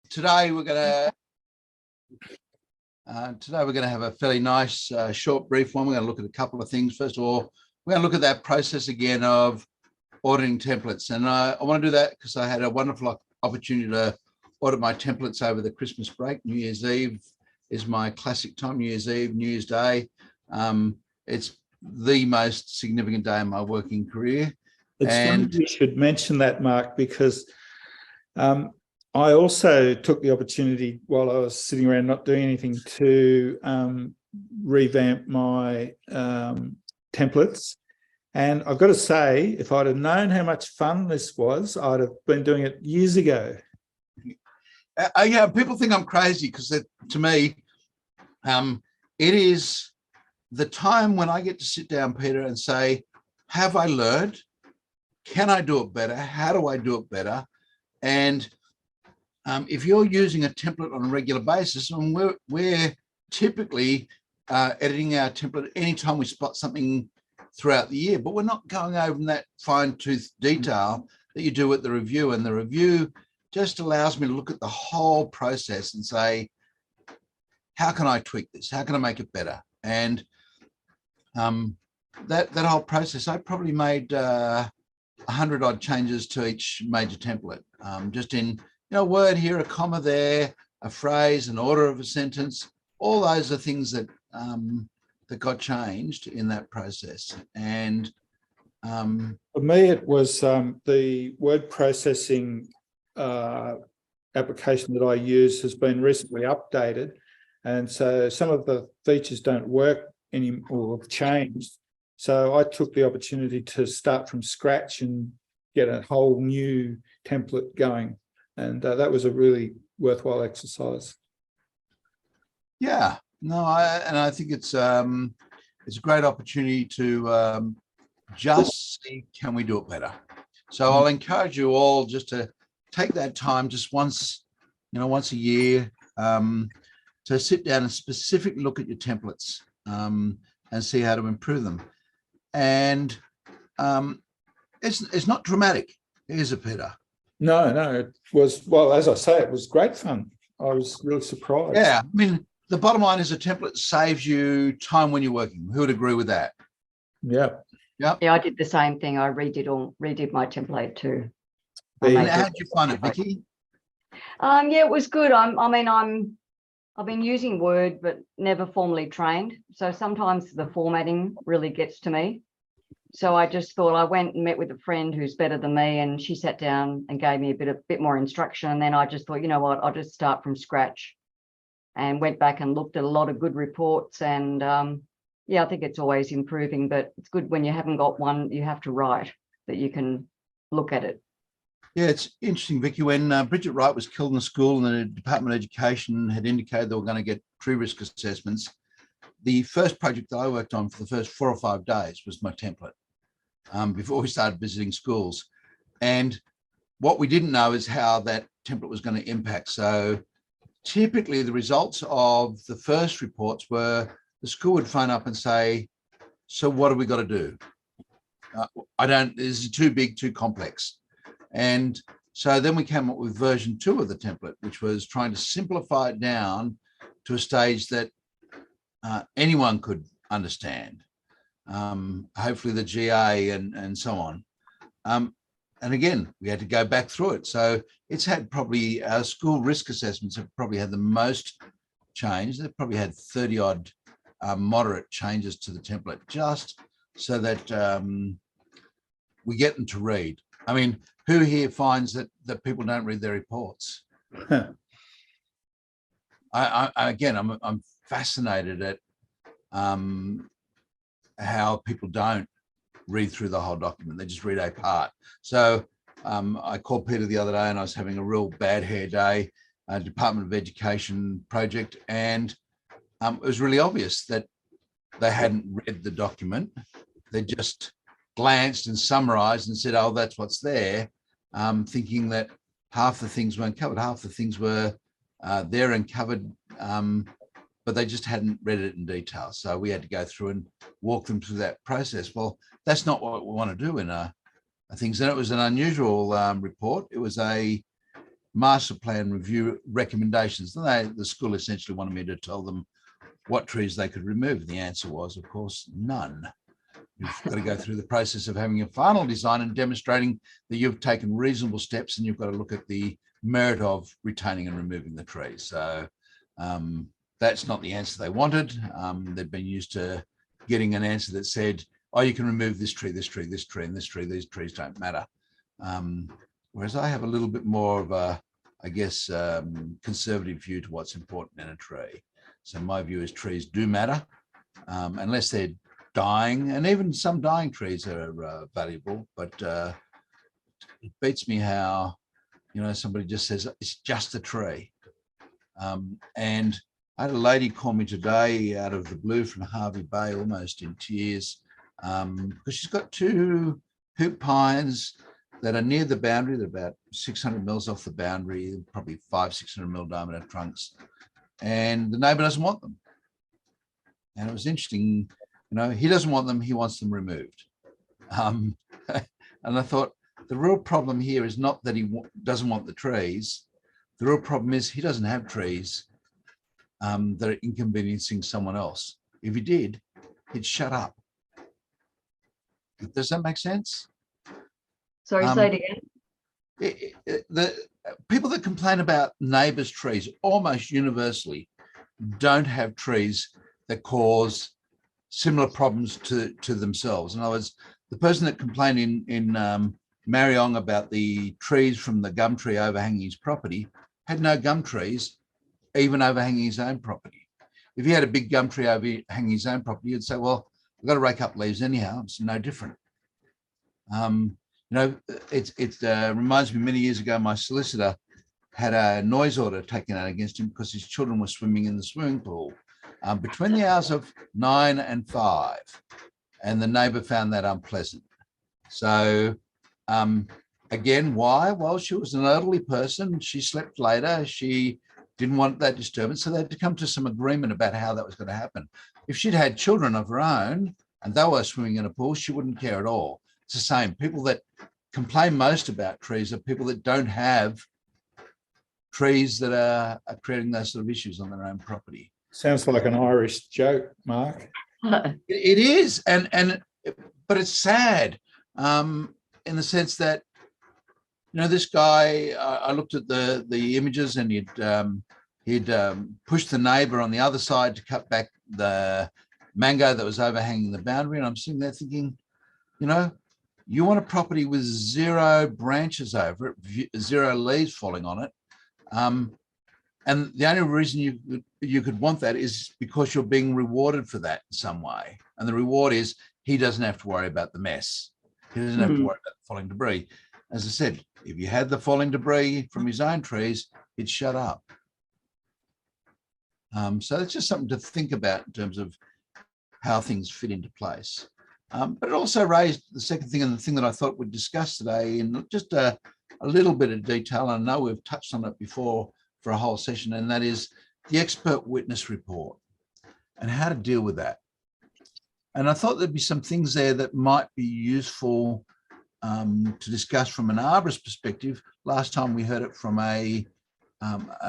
Today we're going to have a fairly nice short brief one. We're going to look at a couple of things. First of all, we're going to look at that process again of auditing templates, and I want to do that because I had a wonderful opportunity to audit my templates over the Christmas break. New Year's Eve is my classic time. New Year's Eve, New Year's Day. It's the most significant day in my working career. It's funny you should mention that, Mark, because I also took the opportunity while I was sitting around not doing anything to revamp my templates. And I've got to say, if I'd have known how much fun this was, I'd have been doing it years ago. Yeah, people think I'm crazy because to me, it is the time when I get to sit down, Peter, and say, have I learned? Can I do it better? How do I do it better? And if you're using a template on a regular basis, and we're typically editing our template anytime we spot something throughout the year, but we're not going over in that fine-tooth detail that you do at the review. And the review just allows me to look at the whole process and say, how can I tweak this? How can I make it better? And that whole process, I probably made 100 odd changes to each major template, just in a word here, a comma there, a phrase, an order of a sentence. All those are things that that got changed in that process. And for me, it was the word processing application that I use has been recently updated, and so some of the features don't work anymore or have changed. So I took the opportunity to start from scratch and get a whole new template going. And that was a really worthwhile exercise. Yeah, no, I think it's a great opportunity to just see, can we do it better? So I'll encourage you all just to take that time just once a year to sit down and specifically look at your templates and see how to improve them. And it's not dramatic, is it, Peter? No, it was, well, as I say, it was great fun. I was really surprised. Yeah, I mean, the bottom line is a template saves you time when you're working. Who would agree with that? Yeah. Yeah, I did the same thing. I redid my template too. And how did you find it, Vicky? Yeah, it was good. I've been using Word, but never formally trained. So sometimes the formatting really gets to me. So I just thought, I went and met with a friend who's better than me, and she sat down and gave me a bit more instruction. And then I just thought, you know what, I'll just start from scratch, and went back and looked at a lot of good reports. And yeah, I think it's always improving, but it's good when you haven't got one you have to write, that you can look at it. Yeah, it's interesting, Vicky, when Bridget Wright was killed in the school and the Department of Education had indicated they were going to get tree risk assessments, the first project that I worked on for the first 4 or 5 days was my template before we started visiting schools. And what we didn't know is how that template was going to impact. So typically the results of the first reports were the school would phone up and say, so what have we got to do? This is too big, too complex. And so then we came up with version 2 of the template, which was trying to simplify it down to a stage that anyone could understand, hopefully the GA and so on. And again, we had to go back through it. So it's had probably, our school risk assessments have probably had the most change. They've probably had 30 odd moderate changes to the template, just so that we get them to read. I mean, who here finds that people don't read their reports? I'm fascinated at how people don't read through the whole document. They just read a part. So I called Peter the other day and I was having a real bad hair day, Department of Education project, and it was really obvious that they hadn't read the document. They just glanced and summarized and said, oh, that's what's there, thinking that half the things weren't covered. Half the things were there and covered, but they just hadn't read it in detail. So we had to go through and walk them through that process. Well, that's not what we want to do in things. And it was an unusual report. It was a master plan review recommendations. And the school essentially wanted me to tell them what trees they could remove. The answer was, of course, none. You've got to go through the process of having a final design and demonstrating that you've taken reasonable steps, and you've got to look at the merit of retaining and removing the trees. So that's not the answer they wanted. They'd been used to getting an answer that said, oh, you can remove this tree, this tree, this tree, and this tree. These trees don't matter. Whereas I have a little bit more of a, I guess, conservative view to what's important in a tree. So my view is trees do matter, unless they're dying, and even some dying trees are valuable, but it beats me how, you know, somebody just says it's just a tree. And I had a lady call me today out of the blue from Harvey Bay, almost in tears, because she's got 2 hoop pines that are near the boundary. They're about 600 mils off the boundary, probably 500-600 mil diameter trunks, and the neighbour doesn't want them. And it was interesting, you know, he doesn't want them, he wants them removed. And I thought, the real problem here is not that he doesn't want the trees. The real problem is he doesn't have trees that are inconveniencing someone else. If he did, he'd shut up. Does that make sense? Sorry, say it again. The people that complain about neighbours' trees almost universally don't have trees that cause similar problems to themselves. In other words, the person that complained in Mariong about the trees from the gum tree overhanging his property had no gum trees even overhanging his own property. If he had a big gum tree overhanging his own property, you'd say, well, I've got to rake up leaves anyhow. It's no different. You know, it reminds me, many years ago, my solicitor had a noise order taken out against him because his children were swimming in the swimming pool between the hours of 9 and 5, and the neighbour found that unpleasant. So again, why? Well, she was an elderly person. She slept later. She didn't want that disturbance. So they had to come to some agreement about how that was going to happen. If she'd had children of her own and they were swimming in a pool, she wouldn't care at all. It's the same. People that complain most about trees are people that don't have trees that are creating those sort of issues on their own property. Sounds like an Irish joke, Mark. It is, but it's sad in the sense that, you know, this guy, I looked at the images, and he'd pushed the neighbour on the other side to cut back the mango that was overhanging the boundary, and I'm sitting there thinking, you know, you want a property with 0 branches over it, 0 leaves falling on it, and the only reason you could want that is because you're being rewarded for that in some way, and the reward is he doesn't have to worry about the mess. He doesn't have to worry about the falling debris. As I said, if you had the falling debris from his own trees, he'd shut up. So it's just something to think about in terms of how things fit into place. But it also raised the second thing, and the thing that I thought we'd discuss today in just a little bit of detail. I know we've touched on it before for a whole session, and that is the expert witness report and how to deal with that. And I thought there'd be some things there that might be useful to discuss from an arborist perspective. Last time we heard it from a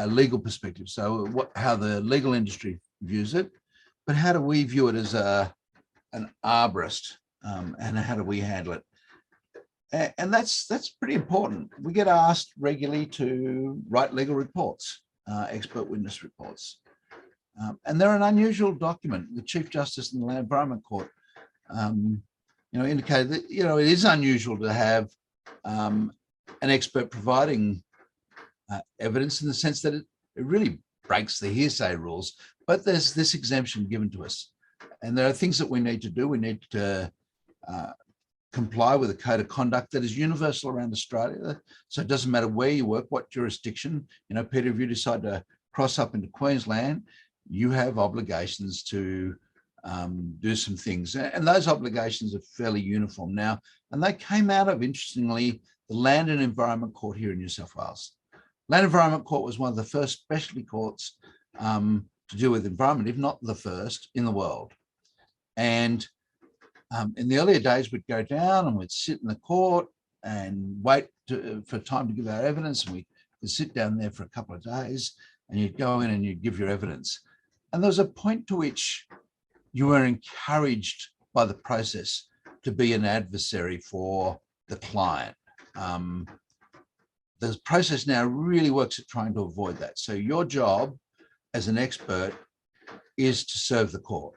legal perspective. So how the legal industry views it, but how do we view it as an arborist, and how do we handle it? And that's pretty important. We get asked regularly to write legal reports, expert witness reports. And they're an unusual document. The Chief Justice in the Land Environment Court indicated that, you know, it is unusual to have an expert providing evidence, in the sense that it really breaks the hearsay rules, but there's this exemption given to us. And there are things that we need to do. We need to comply with a code of conduct that is universal around Australia. So it doesn't matter where you work, what jurisdiction. You know, Peter, if you decide to cross up into Queensland, you have obligations to do some things. And those obligations are fairly uniform now. And they came out of, interestingly, the Land and Environment Court here in New South Wales. Land Environment Court was one of the first specialty courts to deal with environment, if not the first in the world. And in the earlier days, we'd go down and we'd sit in the court and wait for time to give our evidence, and we You'd sit down there for a couple of days and you'd go in and you'd give your evidence. And there was a point to which you were encouraged by the process to be an adversary for the client. The process now really works at trying to avoid that. So your job as an expert is to serve the court.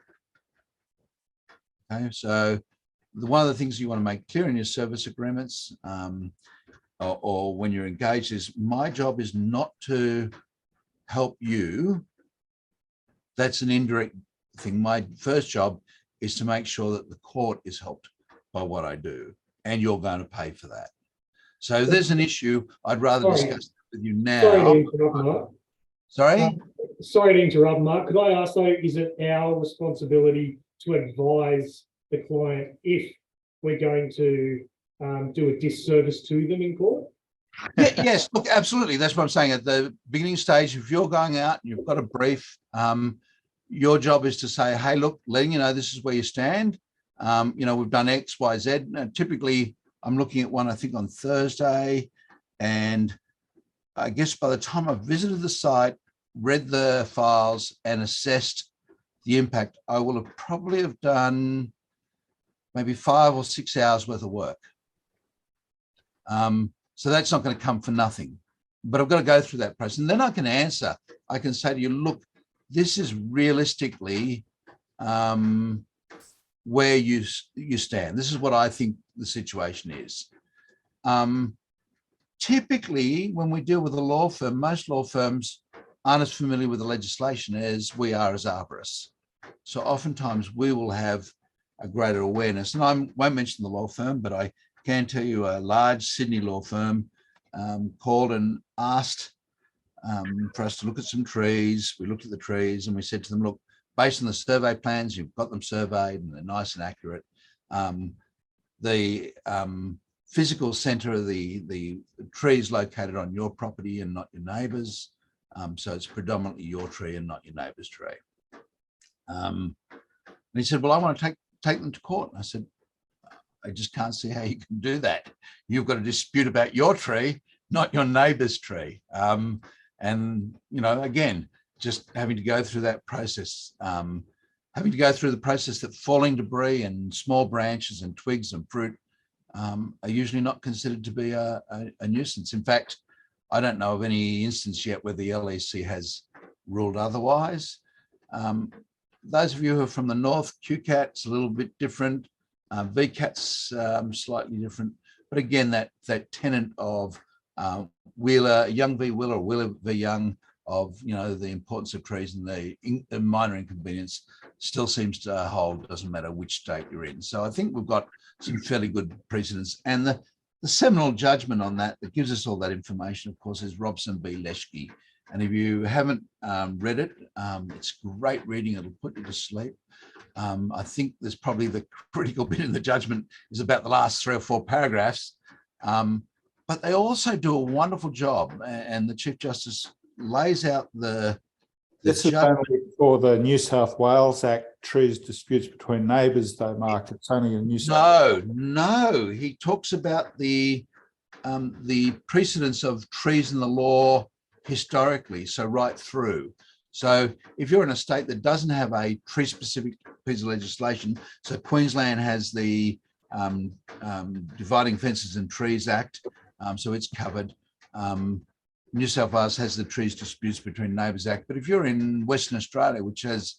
Okay, so one of the things you want to make clear in your service agreements or when you're engaged is my job is not to help you. That's an indirect thing. My first job is to make sure that the court is helped by what I do, and you're going to pay for that. So if there's an issue, I'd rather discuss that with you now. Sorry to interrupt, Mark. Sorry? Sorry to interrupt, Mark. Could I ask though, is it our responsibility to advise the client if we're going to do a disservice to them in court? Yes, look, absolutely. That's what I'm saying. At the beginning stage, if you're going out and you've got a brief, your job is to say, hey, look, letting you know this is where you stand. We've done X, Y, Z. And typically, I'm looking at one, I think, on Thursday. And I guess by the time I've visited the site, read the files and assessed the impact, I will have probably have done maybe 5 or 6 hours worth of work. So that's not going to come for nothing, but I've got to go through that process. And then I can answer. I can say to you, look, this is realistically where you stand. This is what I think the situation is. Typically, when we deal with a law firm, most law firms aren't as familiar with the legislation as we are as arborists. So oftentimes we will have a greater awareness. And I won't mention the law firm, but I can tell you a large Sydney law firm called and asked for us to look at some trees. We looked at the trees and we said to them, look, based on the survey plans, you've got them surveyed and they're nice and accurate. The physical centre of the tree is located on your property and not your neighbour's. So it's predominantly your tree and not your neighbour's tree. And he said, well, I want to take them to court. And I said, I just can't see how you can do that. You've got a dispute about your tree, not your neighbour's tree. And, again, just having to go through that process, having to go through the process that falling debris and small branches and twigs and fruit are usually not considered to be a nuisance. In fact, I don't know of any instance yet where the LEC has ruled otherwise. Those of you who are from the north, QCAT's a little bit different. VCAT's slightly different. But again, that tenet of Wheeler, Young v. Wheeler, or Wheeler v. Young, of the importance of trees and the minor inconvenience still seems to hold, doesn't matter which state you're in. So I think we've got some fairly good precedents. And the seminal judgment on that gives us all that information, of course, is Robson v. Leischke. And if you haven't read it, it's great reading. It'll put you to sleep. I think there's probably the critical bit in the judgment is about the last 3 or 4 paragraphs. But they also do a wonderful job. And the Chief Justice lays out the This is only for the New South Wales Act, trees disputes between neighbours, though, Mark. It's only a New South Wales. No. He talks about the precedence of trees in the law historically, so right through. So if you're in a state that doesn't have a tree-specific piece of legislation, so Queensland has the Dividing Fences and Trees Act, so it's covered. New South Wales has the Trees Disputes Between Neighbours Act. But if you're in Western Australia, which has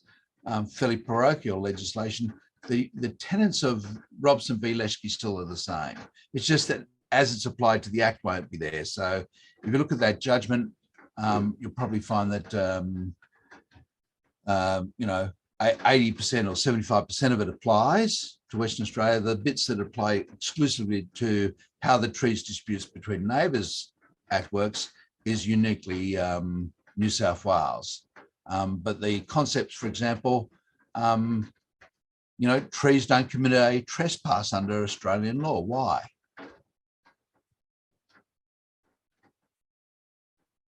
fairly parochial legislation, the tenets of Robson v. Leischke still are the same. It's just that as it's applied to the Act won't be there. So if you look at that judgment, you'll probably find that 80% or 75% of it applies to Western Australia. The bits that apply exclusively to how the Trees Disputes Between Neighbours Act works is uniquely New South Wales. But the concepts, for example, trees don't commit a trespass under Australian law. Why?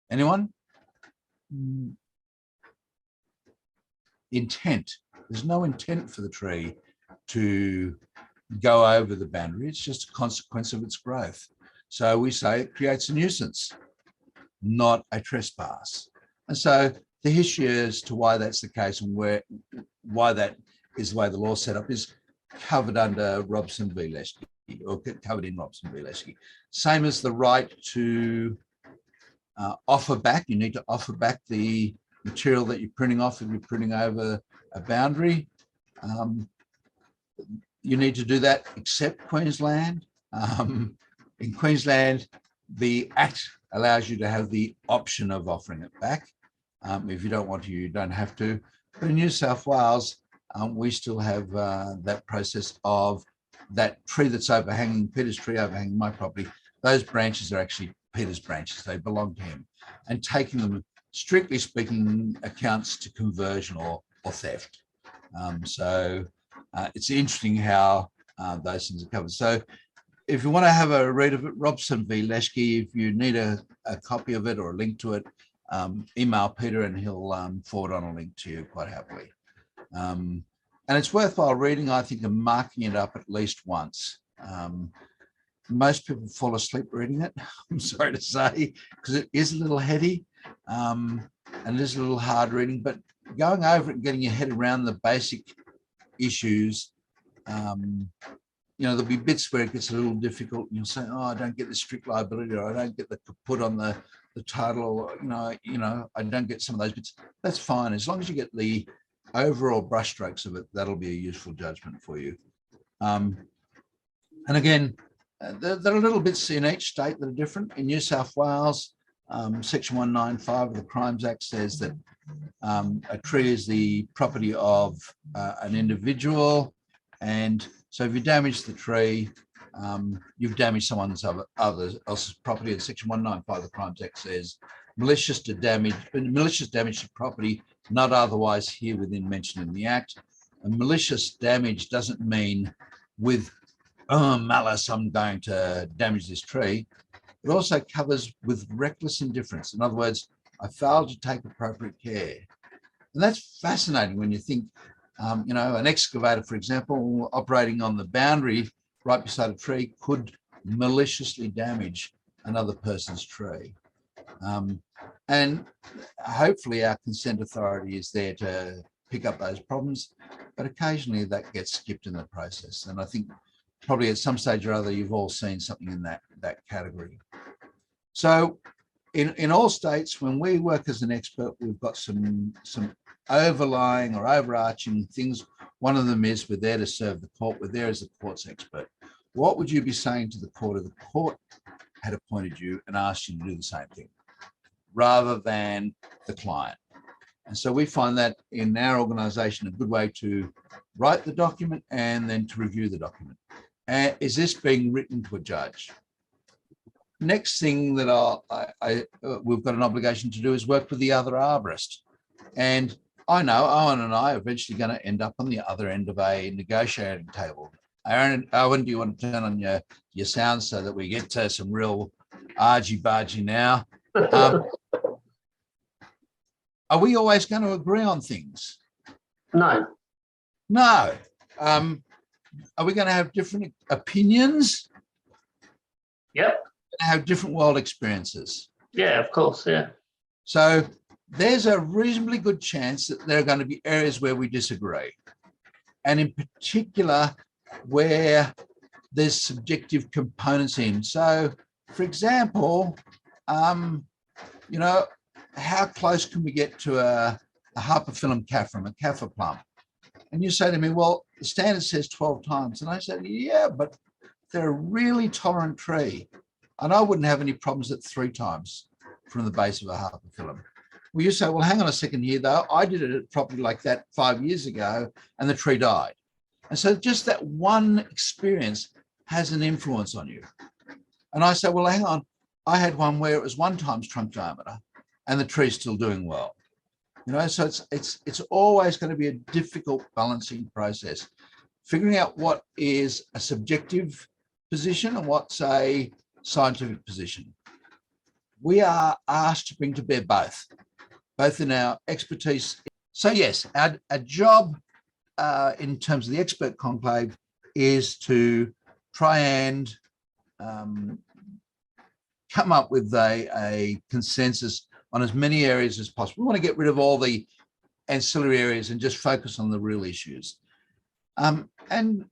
Anyone? Intent. There's no intent for the tree to go over the boundary. It's just a consequence of its growth. So we say it creates a nuisance. not a trespass. And so the history as to why that's the case and why that is the way the law set up is covered under Robson v. Leischke, or covered in Robson v. Leischke. Same as the right to offer back. You need to offer back the material that you're printing off if you're printing over a boundary. You need to do that except Queensland. In Queensland, the Act allows you to have the option of offering it back. If you don't want to, you don't have to. But in New South Wales, we still have that process of that tree that's overhanging, Peter's tree overhanging my property. Those branches are actually Peter's branches. They belong to him. And taking them, strictly speaking, accounts to conversion or theft. So it's interesting how those things are covered. So if you want to have a read of it, Robson v. Leischke, if you need a copy of it or a link to it, email Peter and he'll forward on a link to you quite happily. And it's worthwhile reading, I think, and marking it up at least once. Most people fall asleep reading it, I'm sorry to say, because it is a little heady and it is a little hard reading, but going over it and getting your head around the basic issues, there'll be bits where it gets a little difficult and you'll say, oh, I don't get the strict liability, or I don't get the kaput on the title, or, I don't get some of those bits. That's fine. As long as you get the overall brushstrokes of it, that'll be a useful judgment for you. And again, there are little bits in each state that are different. In New South Wales, Section 195 of the Crimes Act says that a tree is the property of an individual, and so if you damage the tree, you've damaged someone else's property. And Section 195 of the Crimes Act says malicious damage to property not otherwise herewithin mentioned in the Act. And malicious damage doesn't mean with malice, I'm going to damage this tree. It also covers with reckless indifference. In other words, I failed to take appropriate care. And that's fascinating when you think, an excavator, for example, operating on the boundary right beside a tree could maliciously damage another person's tree. And hopefully our consent authority is there to pick up those problems, but occasionally that gets skipped in the process. And I think probably at some stage or other, you've all seen something in that category. So in all states, when we work as an expert, we've got some overlying or overarching things. One of them is we're there to serve the court. We're there as the court's expert. What would you be saying to the court if the court had appointed you and asked you to do the same thing, rather than the client? And so we find that in our organisation a good way to write the document and then to review the document. Is this being written to a judge? Next thing that we've got an obligation to do is work with the other arborist. And I know Owen and I are eventually going to end up on the other end of a negotiating table. Owen, do you want to turn on your sound so that we get to some real argy-bargy now? Are we always going to agree on things? No. No. Are we going to have different opinions? Yep. Have different world experiences? Yeah, of course, yeah. So there's a reasonably good chance that there are going to be areas where we disagree. And in particular, where there's subjective components in. So, for example, how close can we get to a Harpaphyllum caffrum, a kaffir plum? And you say to me, well, the standard says 12 times. And I said, yeah, but they're a really tolerant tree. And I wouldn't have any problems at 3 times from the base of a Harpaphyllum. Well, you say, well, hang on a second here, though. I did it at property like that 5 years ago, and the tree died. And so just that one experience has an influence on you. And I say, well, hang on. I had one where it was 1 times trunk diameter, and the tree's still doing well. So it's always going to be a difficult balancing process, figuring out what is a subjective position and what's a scientific position. We are asked to bring to bear both in our expertise. So yes, our job in terms of the expert conclave is to try and come up with a consensus on as many areas as possible. We want to get rid of all the ancillary areas and just focus on the real issues. And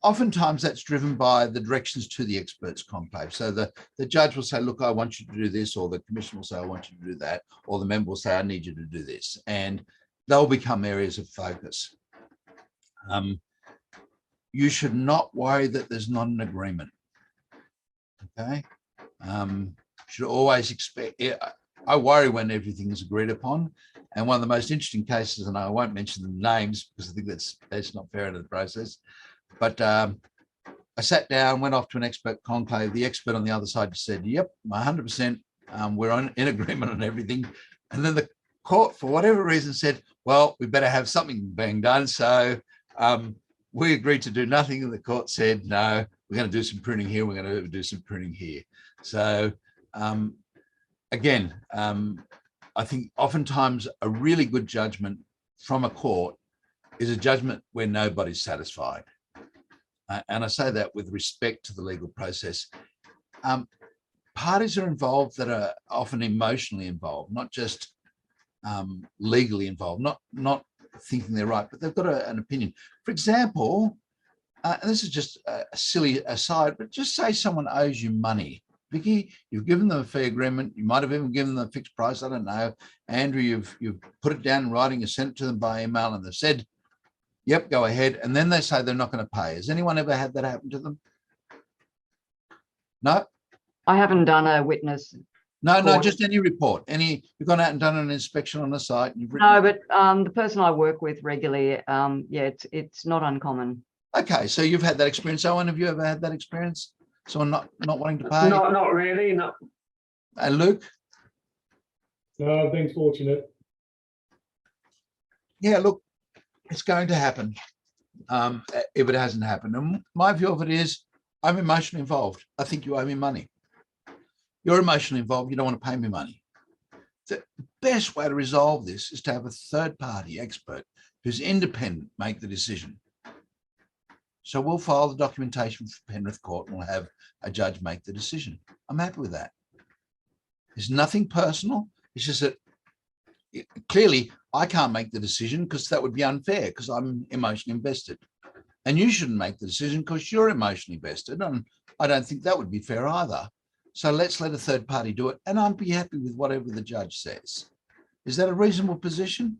oftentimes that's driven by the directions to the experts conclave. So the judge will say, look, I want you to do this, or the commission will say, I want you to do that, or the member will say, I need you to do this. And they'll become areas of focus. You should not worry that there's not an agreement. Okay. Should always expect, I worry when everything is agreed upon. And one of the most interesting cases, and I won't mention the names because I think that's not fair to the process, but I sat down, went off to an expert conclave. The expert on the other side said, yep, 100%, we're in agreement on everything. And then the court, for whatever reason, said, well, we better have something being done. So we agreed to do nothing. And the court said, no, we're going to do some pruning here. We're going to do some pruning here. So again, I think oftentimes a really good judgment from a court is a judgment where nobody's satisfied. And I say that with respect to the legal process. Parties are involved that are often emotionally involved, not just legally involved, not thinking they're right, but they've got an opinion. For example, and this is just a silly aside, but just say someone owes you money. Vicky, you've given them a fee agreement. You might have even given them a fixed price. I don't know. Andrew, you've put it down in writing, you sent it to them by email, and they've said, yep, go ahead. And then they say they're not going to pay. Has anyone ever had that happen to them? No? I haven't done a witness. No, court. just any report. You've gone out and done an inspection on the site. And you've written. No, but the person I work with regularly, yeah, it's not uncommon. Okay, so you've had that experience. Owen, have you ever had that experience? Someone not wanting to pay? Not really, no. And Luke? No, I've been fortunate. Yeah, look, it's going to happen if it hasn't happened. And my view of it is, I'm emotionally involved. I think you owe me money. You're emotionally involved. You don't want to pay me money. The best way to resolve this is to have a third-party expert who's independent make the decision. So we'll file the documentation for Penrith Court and we'll have a judge make the decision. I'm happy with that. There's nothing personal. It's just that clearly I can't make the decision because that would be unfair because I'm emotionally invested. And you shouldn't make the decision because you're emotionally invested. And I don't think that would be fair either. So let's let a third party do it. And I'll be happy with whatever the judge says. Is that a reasonable position?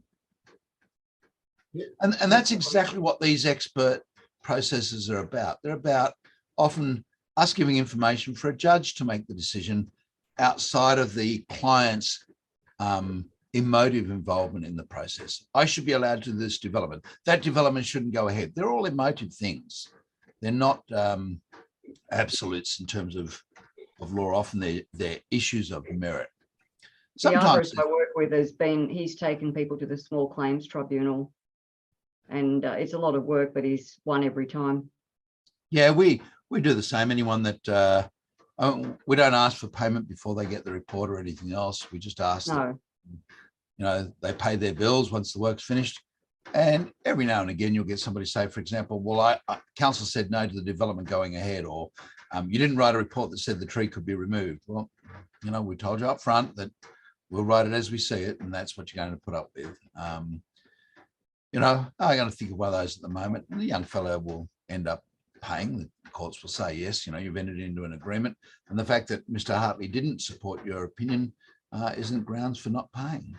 Yeah. And that's exactly what these expert processes are about. They're about often us giving information for a judge to make the decision outside of the client's emotive involvement in the process. I should be allowed to do this development. That development shouldn't go ahead. They're all emotive things. They're not absolutes in terms of law. Often they're issues of merit. Sometimes the other I work with he's taken people to the small claims tribunal, and it's a lot of work, but he's won every time. Yeah, we do the same. Anyone that we don't ask for payment before they get the report or anything else. We just ask that, they pay their bills once the work's finished. And every now and again, you'll get somebody say, for example, well, council said no to the development going ahead, or you didn't write a report that said the tree could be removed. Well, we told you up front that we'll write it as we see it, and that's what you're going to put up with. I'm going to think of one of those at the moment. And the young fellow will end up paying. The courts will say, yes, you've entered into an agreement. And the fact that Mr. Hartley didn't support your opinion isn't grounds for not paying.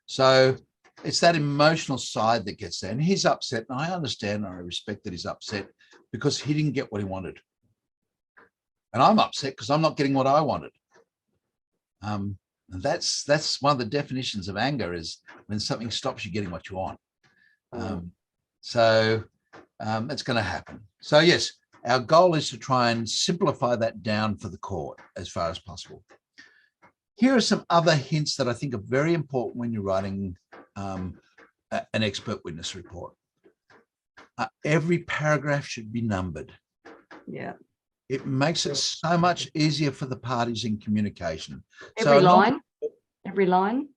So it's that emotional side that gets there. And he's upset. And I understand and I respect that he's upset because he didn't get what he wanted. And I'm upset because I'm not getting what I wanted. And that's one of the definitions of anger, is when something stops you getting what you want. So that's going to happen. So yes, our goal is to try and simplify that down for the court as far as possible. Here are some other hints that I think are very important when you're writing an expert witness report. Every paragraph should be numbered. Yeah. It makes it so much easier for the parties in communication. Every line? Every line?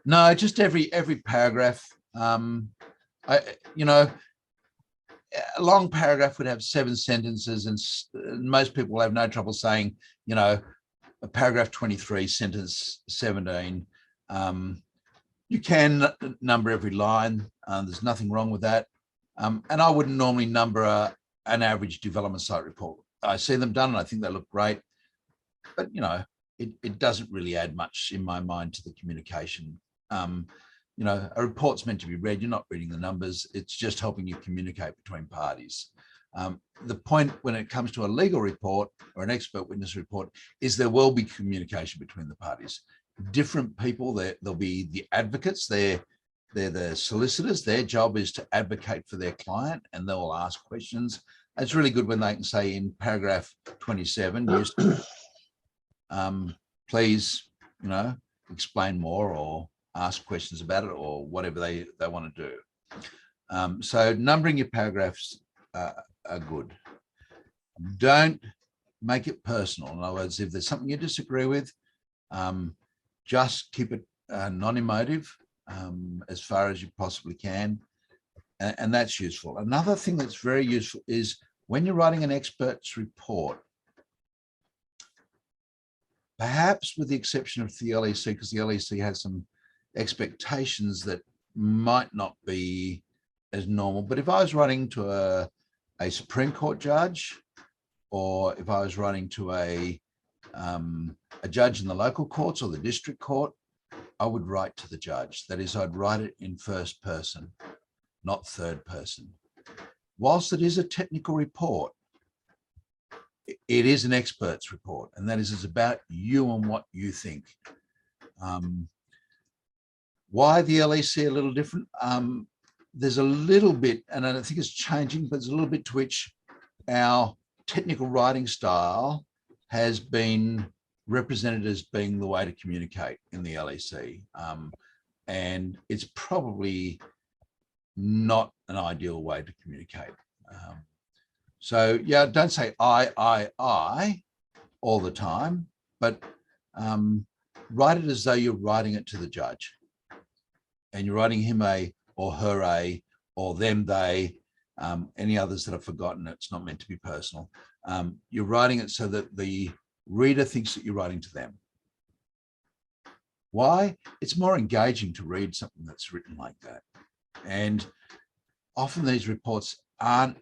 No, just every paragraph. A long paragraph would have 7 sentences, and most people will have no trouble saying, paragraph 23, sentence 17. You can number every line. There's nothing wrong with that. And I wouldn't normally number an average development site report. I see them done and I think they look great, but you know, it doesn't really add much in my mind to the communication. You know, a report's meant to be read. You're not reading the numbers. It's just helping you communicate between parties. The point when it comes to a legal report or an expert witness report is there will be communication between the parties. Different people, there'll be the advocates, they're the solicitors. Their job is to advocate for their client and they'll ask questions. It's really good when they can say in paragraph 27, please, you know, explain more or ask questions about it or whatever they want to do. So numbering your paragraphs are good. Don't make it personal. In other words, if there's something you disagree with, just keep it non-emotive as far as you possibly can. And that's useful. Another thing that's very useful is when you're writing an expert's report, perhaps with the exception of the LEC, because the LEC has some expectations that might not be as normal. But if I was writing to a Supreme Court judge, or if I was writing to a judge in the local courts or the district court, I would write to the judge. That is, I'd write it in first person, not third person. Whilst it is a technical report, it is an expert's report, and that is it's about you and what you think. Why the LEC a little different? There's a little bit, and I don't think it's changing, but there's a little bit to which our technical writing style has been represented as being the way to communicate in the LEC. And it's probably not an ideal way to communicate. So yeah, don't say I all the time, but write it as though you're writing it to the judge. And you're writing him a, or her a, or them they, any others that I've forgotten. It's not meant to be personal. You're writing it so that the reader thinks that you're writing to them. Why? It's more engaging to read something that's written like that. And often these reports aren't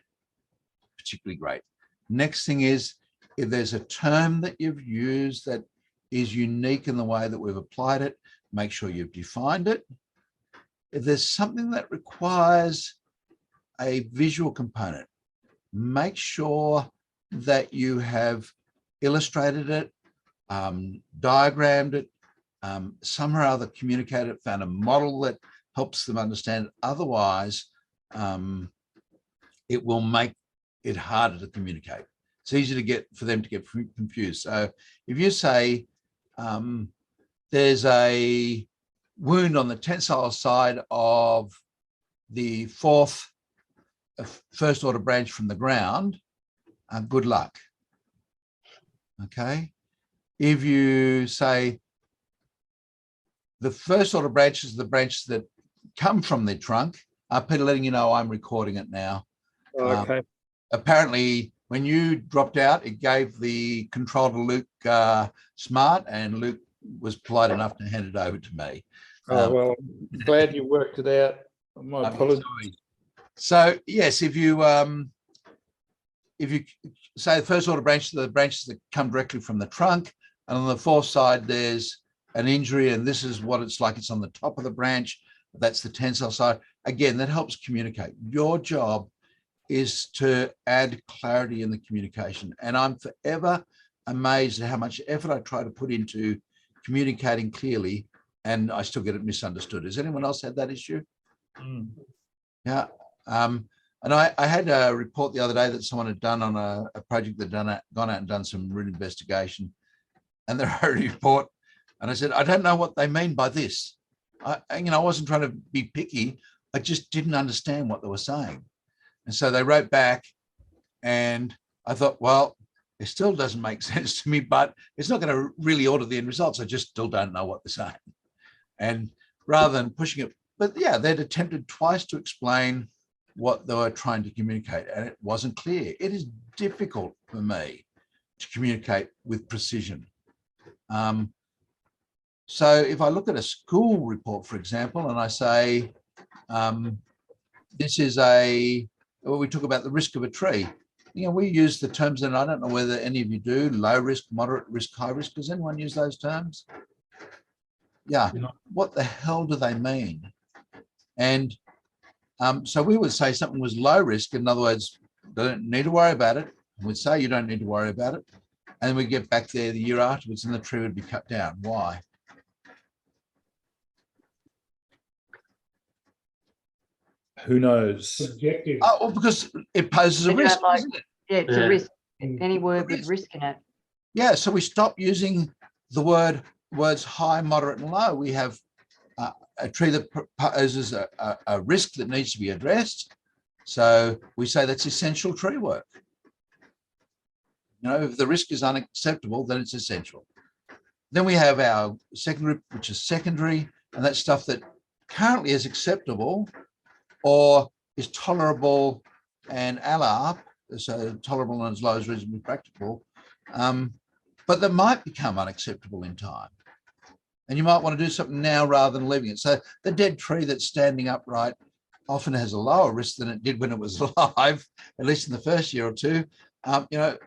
particularly great. Next thing is, if there's a term that you've used that is unique in the way that we've applied it, make sure you've defined it. If there's something that requires a visual component, make sure that you have illustrated it, diagrammed it, somehow or other communicated it, found a model that helps them understand it. Otherwise, it will make it harder to communicate. It's easy to get for them to get confused. So if you say there's a wound on the tensile side of the first order branch from the ground, good luck. Okay. If you say the first order branches are the branches that come from the trunk, Peter, letting you know I'm recording it now. Okay. Apparently, when you dropped out, it gave the control to Luke Smart, and Luke was polite enough to hand it over to me. Well, I'm glad you worked it out. My apologies. So yes, if you say the first order branches are the branches that come directly from the trunk, and on the fourth side there's an injury, and this is what it's like. It's on the top of the branch. That's the tensile side. Again, that helps communicate. Your job is to add clarity in the communication. And I'm forever amazed at how much effort I try to put into communicating clearly, and I still get it misunderstood. Has anyone else had that issue? Yeah. And I had a report the other day that someone had done on a project that gone out and done some real investigation, and they wrote a report, and I said, I don't know what they mean by this. I wasn't trying to be picky. I just didn't understand what they were saying. And so they wrote back, and I thought, well, it still doesn't make sense to me, but it's not going to really alter the end results. I just still don't know what they're saying. And rather than pushing it, but yeah, they'd attempted twice to explain what they were trying to communicate, and it wasn't clear. It is difficult for me to communicate with precision. So if I look at a school report, for example, and I say, this is well, we talk about the risk of a tree. You know, we use the terms, and I don't know whether any of you do, low risk, moderate risk, high risk. Does anyone use those terms? Yeah. What the hell do they mean? And so we would say something was low risk. In other words, they don't need to worry about it. We'd say you don't need to worry about it. And then we get back there the year afterwards and the tree would be cut down. Why? Who knows? Subjective. Oh, well, because it poses a They don't risk, like- doesn't it? Yeah, it's Yeah. a risk. Mm. Any word with Risk. risk in it. Yeah, so we stop using the words high, moderate, and low. We have a tree that poses a risk that needs to be addressed. So we say that's essential tree work. You know, if the risk is unacceptable, then it's essential. Then we have our second group, which is secondary, and that's stuff that currently is acceptable or is tolerable and ALARP, so tolerable and as low as reasonably practicable, but that might become unacceptable in time. And you might want to do something now rather than leaving it. So the dead tree that's standing upright often has a lower risk than it did when it was alive, at least in the first year or two. You know,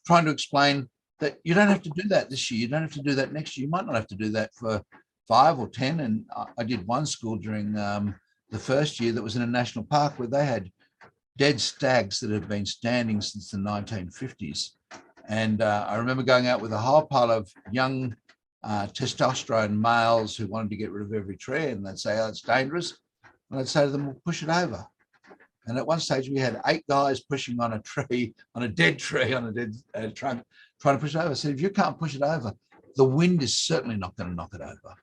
trying to explain that you don't have to do that this year. You don't have to do that next year. You might not have to do that for 5 or 10. And I did one school during the first year that was in a national park where they had dead stags that had been standing since the 1950s. And I remember going out with a whole pile of young testosterone males who wanted to get rid of every tree, and they'd say, oh, it's dangerous. And I'd say to them, well, push it over. And at one stage we had 8 guys pushing on a tree, on a dead tree, on a dead trunk, trying to push it over. I said, if you can't push it over, the wind is certainly not going to knock it over.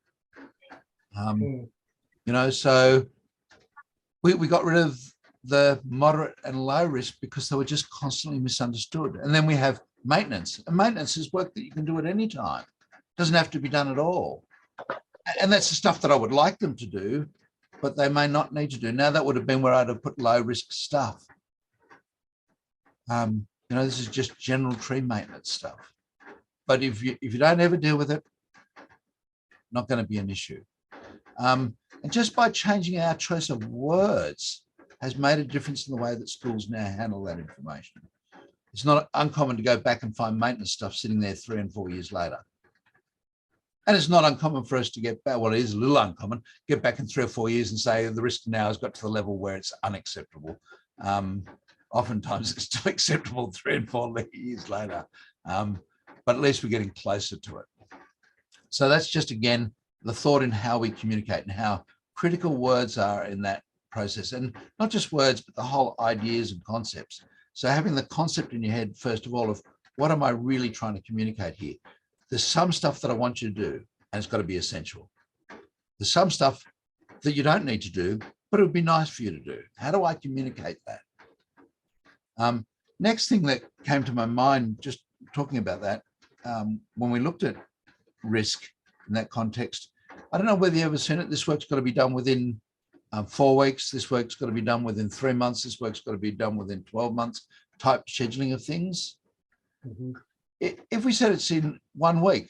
You know, so we got rid of the moderate and low risk because they were just constantly misunderstood. And then we have maintenance. And maintenance is work that you can do at any time. It doesn't have to be done at all. And that's the stuff that I would like them to do, but they may not need to do. Now, that would have been where I'd have put low risk stuff. You know, this is just general tree maintenance stuff. But if you don't ever deal with it, not going to be an issue. And just by changing our choice of words has made a difference in the way that schools now handle that information. It's not uncommon to go back and find maintenance stuff sitting there 3 and 4 years later. And it's not uncommon for us to get back, well, it is a little uncommon, get back in 3 or 4 years and say the risk now has got to the level where it's unacceptable. Oftentimes it's still acceptable 3 and 4 years later, but at least we're getting closer to it. So that's just, again, the thought in how we communicate and how critical words are in that process. And not just words, but the whole ideas and concepts. So having the concept in your head, first of all, of what am I really trying to communicate here? There's some stuff that I want you to do, and it's got to be essential. There's some stuff that you don't need to do, but it would be nice for you to do. How do I communicate that? Next thing that came to my mind, just talking about that, when we looked at risk in that context, I don't know whether you've ever seen it. This work's got to be done within 4 weeks. This work's got to be done within 3 months. This work's got to be done within 12 months type scheduling of things. Mhm. If we said it's in 1 week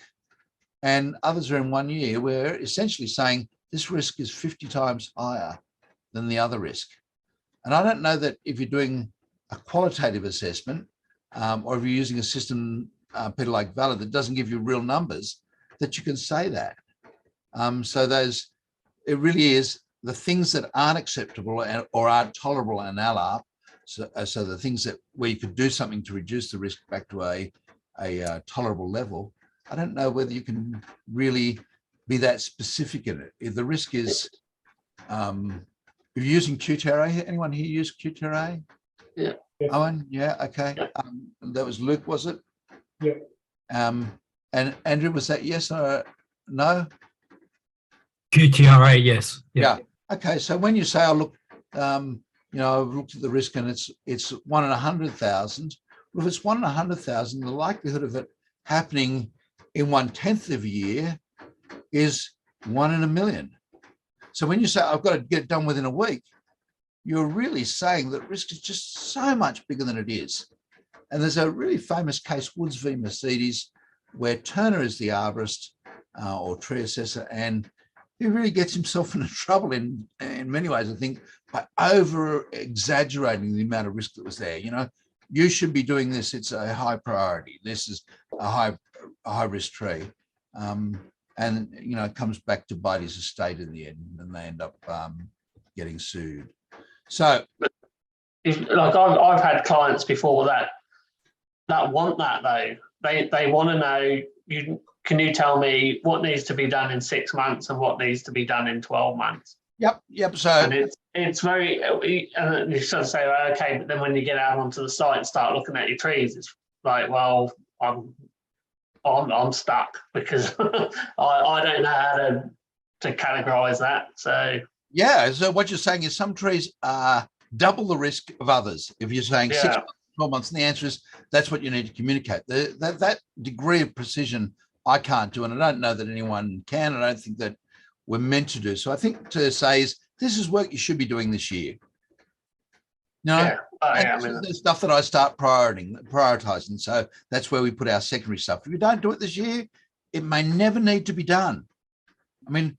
and others are in 1 year, we're essentially saying this risk is 50 times higher than the other risk. And I don't know that if you're doing a qualitative assessment or if you're using a system, Peter, like Valid, that doesn't give you real numbers, that you can say that. So those, it really is the things that aren't acceptable or aren't tolerable in ALARP. So the things that where you could do something to reduce the risk back to a tolerable level. I don't know whether you can really be that specific in it. If the risk is, if you're using QTRA, anyone here use QTRA? Yeah. Owen, yeah, okay. Yeah. That was Luke, was it? Yeah. And Andrew, was that yes or no? QTRA, yes. Yeah. Okay, so when you say, oh, look, you know, I've looked at the risk and it's 1 in 100,000. Well, if it's 1 in 100,000, the likelihood of it happening in 1/10 of a year is 1 in a million. So when you say I've got to get it done within a week, you're really saying that risk is just so much bigger than it is. And there's a really famous case, Woods v. Mercedes, where Turner is the arborist or tree assessor, and he really gets himself into trouble in many ways, I think, by over exaggerating the amount of risk that was there. You know, you should be doing this. It's a high priority. This is a high risk tree. And, you know, it comes back to bite his estate in the end, and they end up getting sued. So, like I've had clients before that want that though. They want to know, can you tell me what needs to be done in 6 months and what needs to be done in 12 months? Yep. So, and it's very, and you sort of say, well, okay, but then when you get out onto the site and start looking at your trees, it's like, well, I'm stuck because I don't know how to categorize that. So yeah. So what you're saying is some trees are double the risk of others. If you're saying 6 months, 12 months, and the answer is that's what you need to communicate. That degree of precision I can't do, and I don't know that anyone can. I don't think that we're meant to do. So I think to say is this is work you should be doing this year. No, I mean, the stuff that I start prioritizing. So that's where we put our secondary stuff. If you don't do it this year, it may never need to be done. I mean,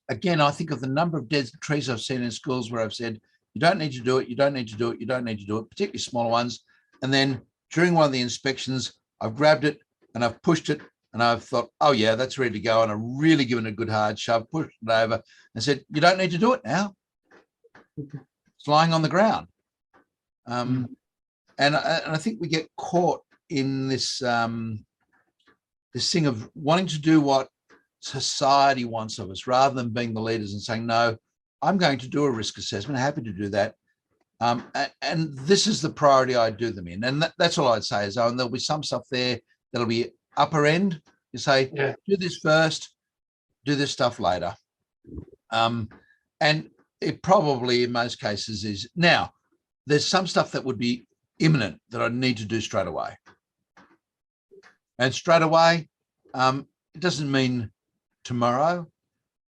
again, I think of the number of dead trees I've seen in schools where I've said, you don't need to do it, you don't need to do it, you don't need to do it, particularly smaller ones. And then during one of the inspections, I've grabbed it and I've pushed it and I've thought, oh yeah, that's ready to go. And I've really given it a good hard shove, pushed it over and said, you don't need to do it now. It's lying on the ground. And I think we get caught in this this thing of wanting to do what society wants of us rather than being the leaders and saying, no, I'm going to do a risk assessment, happy to do that. And this is the priority I do them in. And that's all I'd say is, and there'll be some stuff there that'll be upper end. You say, do this first, do this stuff later. And it probably in most cases is. Now, there's some stuff that would be imminent that I need to do straight away. And straight away, it doesn't mean tomorrow.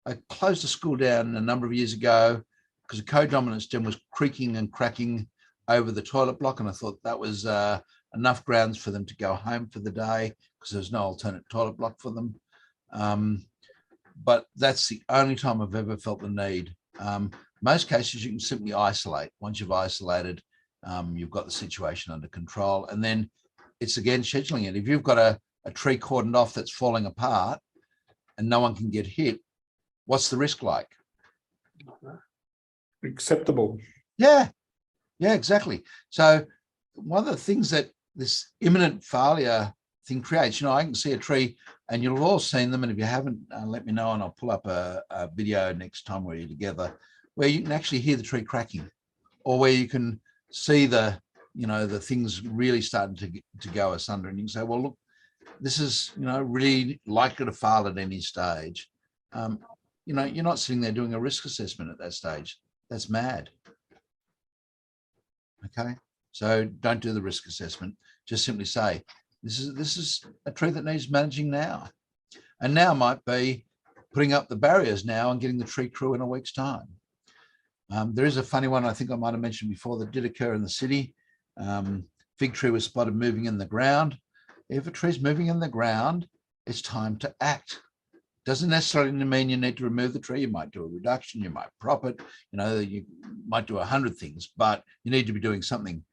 I closed a school down a number of years ago because a co-dominant stem was creaking and cracking over the toilet block. And I thought that was enough grounds for them to go home for the day because there's no alternate toilet block for them. But that's the only time I've ever felt the need. Most cases you can simply isolate. Once you've isolated, you've got the situation under control. And then it's again scheduling it. If you've got a tree cordoned off that's falling apart and no one can get hit, what's the risk like? Acceptable. Yeah, exactly. So one of the things that this imminent failure thing creates, I can see a tree and you'll have all seen them. And if you haven't, let me know and I'll pull up a video next time we're together where you can actually hear the tree cracking or where you can see the things really starting to go asunder. And you can say, well, look, this is, really likely to fail at any stage. You're not sitting there doing a risk assessment at that stage. That's mad. Okay. So don't do the risk assessment. Just simply say, this is a tree that needs managing now. And now might be putting up the barriers now and getting the tree crew in a week's time. There is a funny one I think I might have mentioned before that did occur in the city. Fig tree was spotted moving in the ground. If a tree's moving in the ground, it's time to act. Doesn't necessarily mean you need to remove the tree. You might do a reduction, you might prop it, you might do 100 things, but you need to be doing something.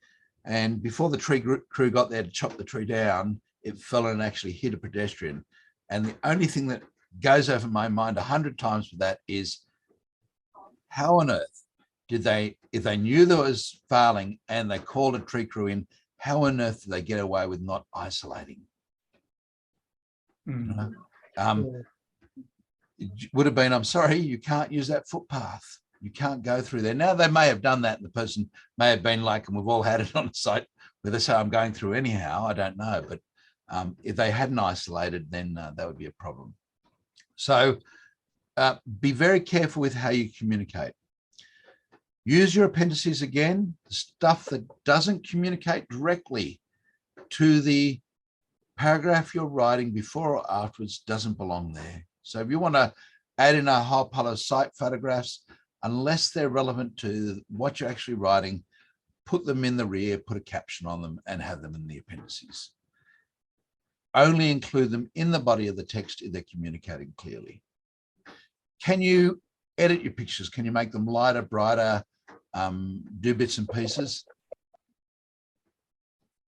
And before the tree crew got there to chop the tree down, it fell and actually hit a pedestrian. And the only thing that goes over my mind 100 times for that is how on earth did they, if they knew there was failing and they called a tree crew in, how on earth did they get away with not isolating? It would have been, I'm sorry, you can't use that footpath. You can't go through there. Now, they may have done that and the person may have been like, and we've all had it on a site where they say, I'm going through anyhow, I don't know. But if they hadn't isolated, then that would be a problem. So be very careful with how you communicate. Use your appendices again. The stuff that doesn't communicate directly to the paragraph you're writing before or afterwards doesn't belong there. So if you want to add in a whole pile of site photographs, unless they're relevant to what you're actually writing, put them in the rear, put a caption on them and have them in the appendices. only include them in the body of the text if they're communicating clearly. Can you edit your pictures? Can you make them lighter, brighter, do bits and pieces?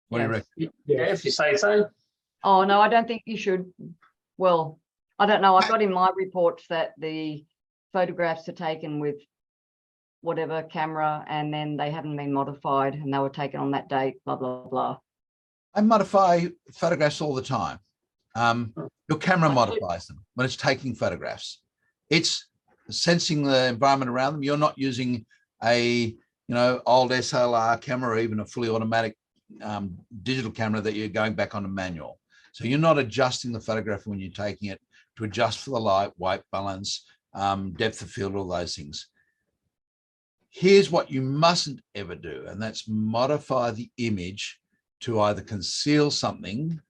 What do you reckon? Yeah, if you say so. Oh, no, I don't think you should. Well, I don't know. I've got in my reports that the photographs are taken with whatever camera and then they haven't been modified and they were taken on that date, blah, blah, blah. I modify photographs all the time. Your camera modifies them when it's taking photographs. It's sensing the environment around them. You're not using a old SLR camera or even a fully automatic digital camera that you're going back on a manual. So you're not adjusting the photograph when you're taking it to adjust for the light, white balance, depth of field, all those things. Here's what you mustn't ever do, and that's modify the image to either conceal something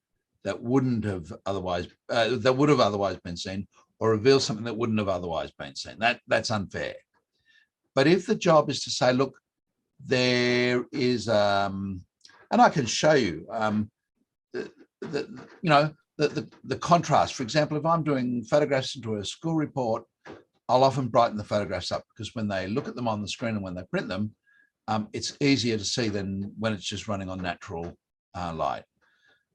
that wouldn't have otherwise that would have otherwise been seen, or reveal something that wouldn't have otherwise been seen. That's unfair. But if the job is to say, look, there is, and I can show you the contrast. For example, if I'm doing photographs into a school report, I'll often brighten the photographs up because when they look at them on the screen and when they print them, it's easier to see than when it's just running on natural light.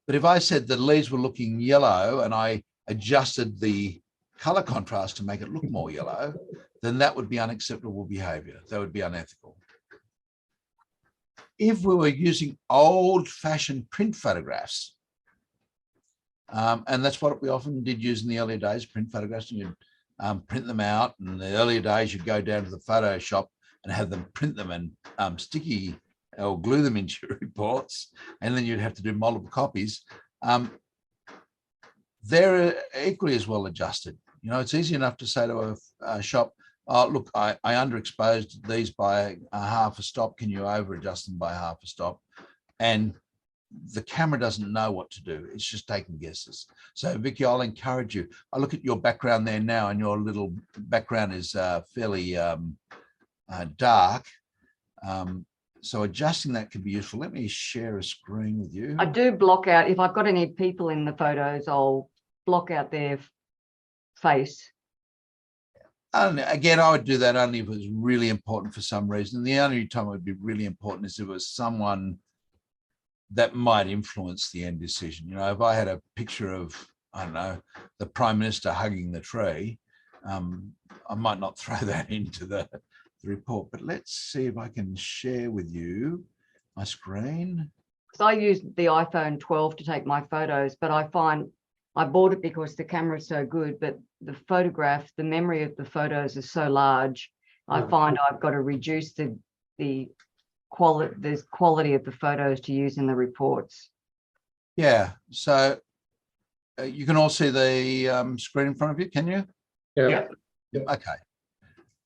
But if I said the leaves were looking yellow and I adjusted the color contrast to make it look more yellow, then that would be unacceptable behavior. That would be unethical. If we were using old-fashioned print photographs, and that's what we often did use in the earlier days, print photographs, and you'd print them out. In the earlier days, you'd go down to the photo shop and have them print them and sticky or glue them into your reports, and then you'd have to do multiple copies. They're equally as well adjusted. It's easy enough to say to a shop, oh, look, I underexposed these by a half a stop. Can you over adjust them by half a stop? And the camera doesn't know what to do. It's just taking guesses. So Vicky, I'll encourage you. I look at your background there now and your little background is fairly dark. So adjusting that could be useful. Let me share a screen with you. I do block out, if I've got any people in the photos, I'll block out their face. And again, I would do that only if it was really important for some reason. The only time it would be really important is if it was someone that might influence the end decision. If I had a picture of, I don't know, the Prime Minister hugging the tree, I might not throw that into the report. But let's see if I can share with you my screen. So I use the iPhone 12 to take my photos, but I find I bought it because the camera is so good, but the photograph, the memory of the photos is so large. I find I've got to reduce the quality of the photos to use in the reports. Yeah, so you can all see the screen in front of you, can you? Yeah. Okay.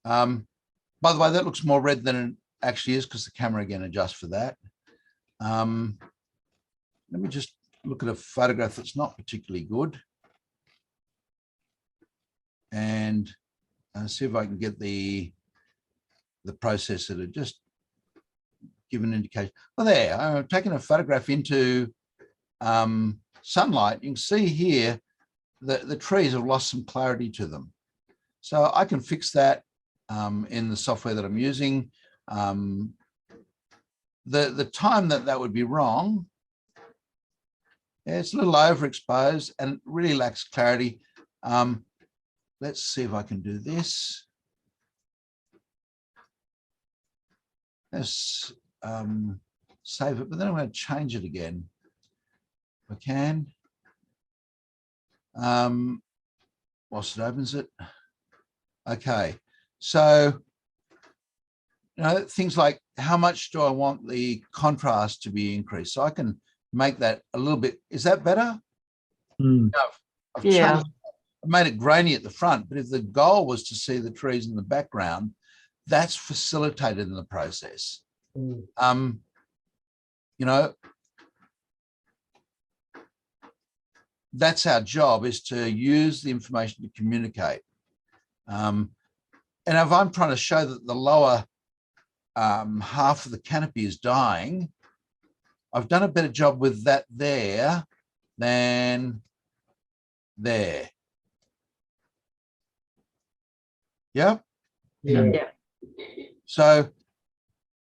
By the way, that looks more red than it actually is because the camera again adjusts for that. Let me just look at a photograph that's not particularly good and see if I can get the processor to just give an indication. Well, there, I've taken a photograph into sunlight. You can see here that the trees have lost some clarity to them. So I can fix that in the software that I'm using. The time that would be wrong, it's a little overexposed and really lacks clarity. Let's see if I can do this. Let's save it, but then I'm going to change it again. If I can. Whilst it opens it. Okay, so things like how much do I want the contrast to be increased? So I can make that a little bit. Is that better? I've made it grainy at the front, but if the goal was to see the trees in the background, that's facilitated in the process. That's our job, is to use the information to communicate. And if I'm trying to show that the lower half of the canopy is dying, I've done a better job with that there than there. Yeah. Yeah. So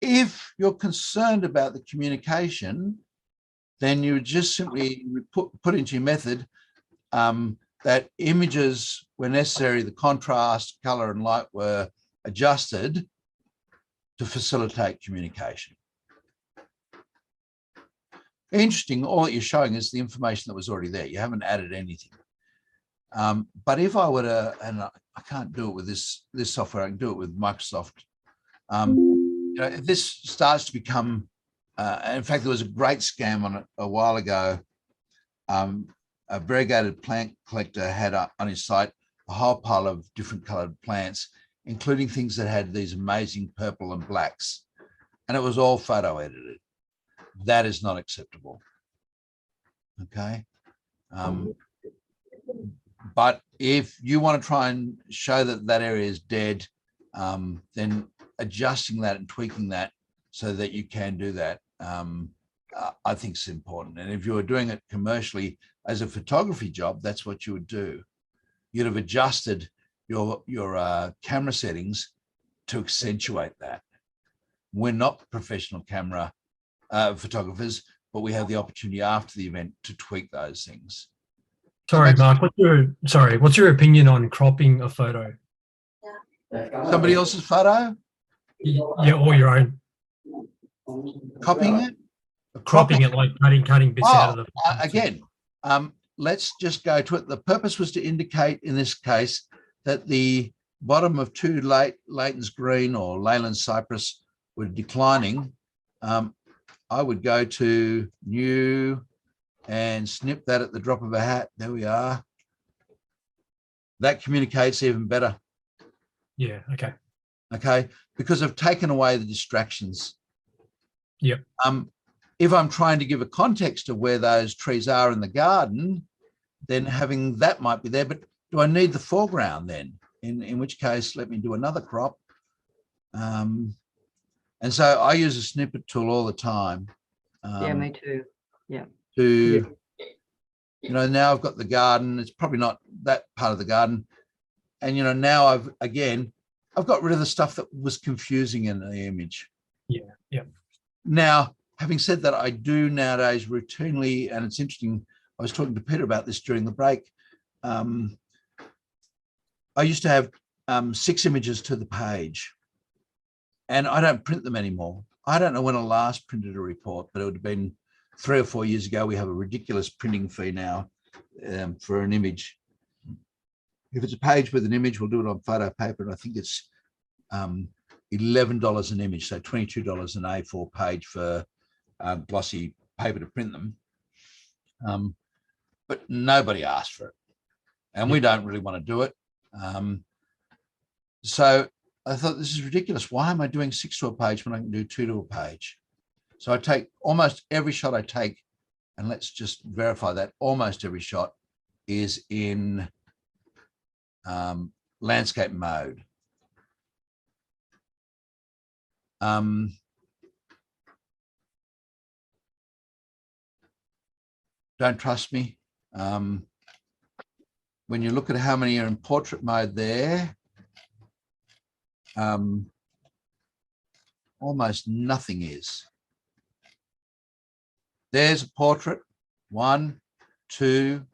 if you're concerned about the communication, then you would just simply put into your method that images, where necessary, the contrast, color and light were adjusted to facilitate communication. Interesting, all that you're showing is the information that was already there. You haven't added anything. But if I were to, and I can't do it with this software, I can do it with Microsoft. You know, if this starts to become, in fact, there was a great scam on it a while ago. A variegated plant collector had up on his site a whole pile of different colored plants, including things that had these amazing purple and blacks, and it was all photo edited. That is not acceptable. Okay. But if you want to try and show that that area is dead, then adjusting that and tweaking that so that you can do that, I think is important. And if you were doing it commercially as a photography job, that's what you would do. You'd have adjusted your camera settings to accentuate that. We're not professional camera photographers, but we have the opportunity after the event to tweak those things. Sorry, Mark, what's your opinion on cropping a photo? Somebody else's photo? Yeah, or your own. Copying it? Cropping it, like cutting bits out of the again, let's just go to it. The purpose was to indicate in this case that the bottom of two Leighton's green or Leyland cypress were declining. I would go to new and snip that at the drop of a hat. There we are. That communicates even better. Yeah, okay. Okay, because I've taken away the distractions. Yep. If I'm trying to give a context of where those trees are in the garden, then having that might be there. But do I need the foreground then? In which case, let me do another crop. And so I use a snippet tool all the time. Yeah, me too. Yeah. You know, now I've got the garden. It's probably not that part of the garden. And, you know, now I've got rid of the stuff that was confusing in the image. Yeah, yeah. Now, having said that, I do nowadays routinely, and it's interesting, I was talking to Peter about this during the break. I used to have 6 images to the page, and I don't print them anymore. I don't know when I last printed a report, but it would have been 3 or 4 years ago. We have a ridiculous printing fee now for an image. If it's a page with an image, we'll do it on photo paper, and I think it's $11 an image, so $22 an A4 page for glossy paper to print them. But nobody asked for it, and we don't really want to do it. So I thought, this is ridiculous. Why am I doing 6 to a page when I can do 2 to a page? So I take almost every shot I take, and let's just verify that almost every shot is in landscape mode. Don't trust me. When you look at how many are in portrait mode there, almost nothing is. There's a portrait, 1, 2,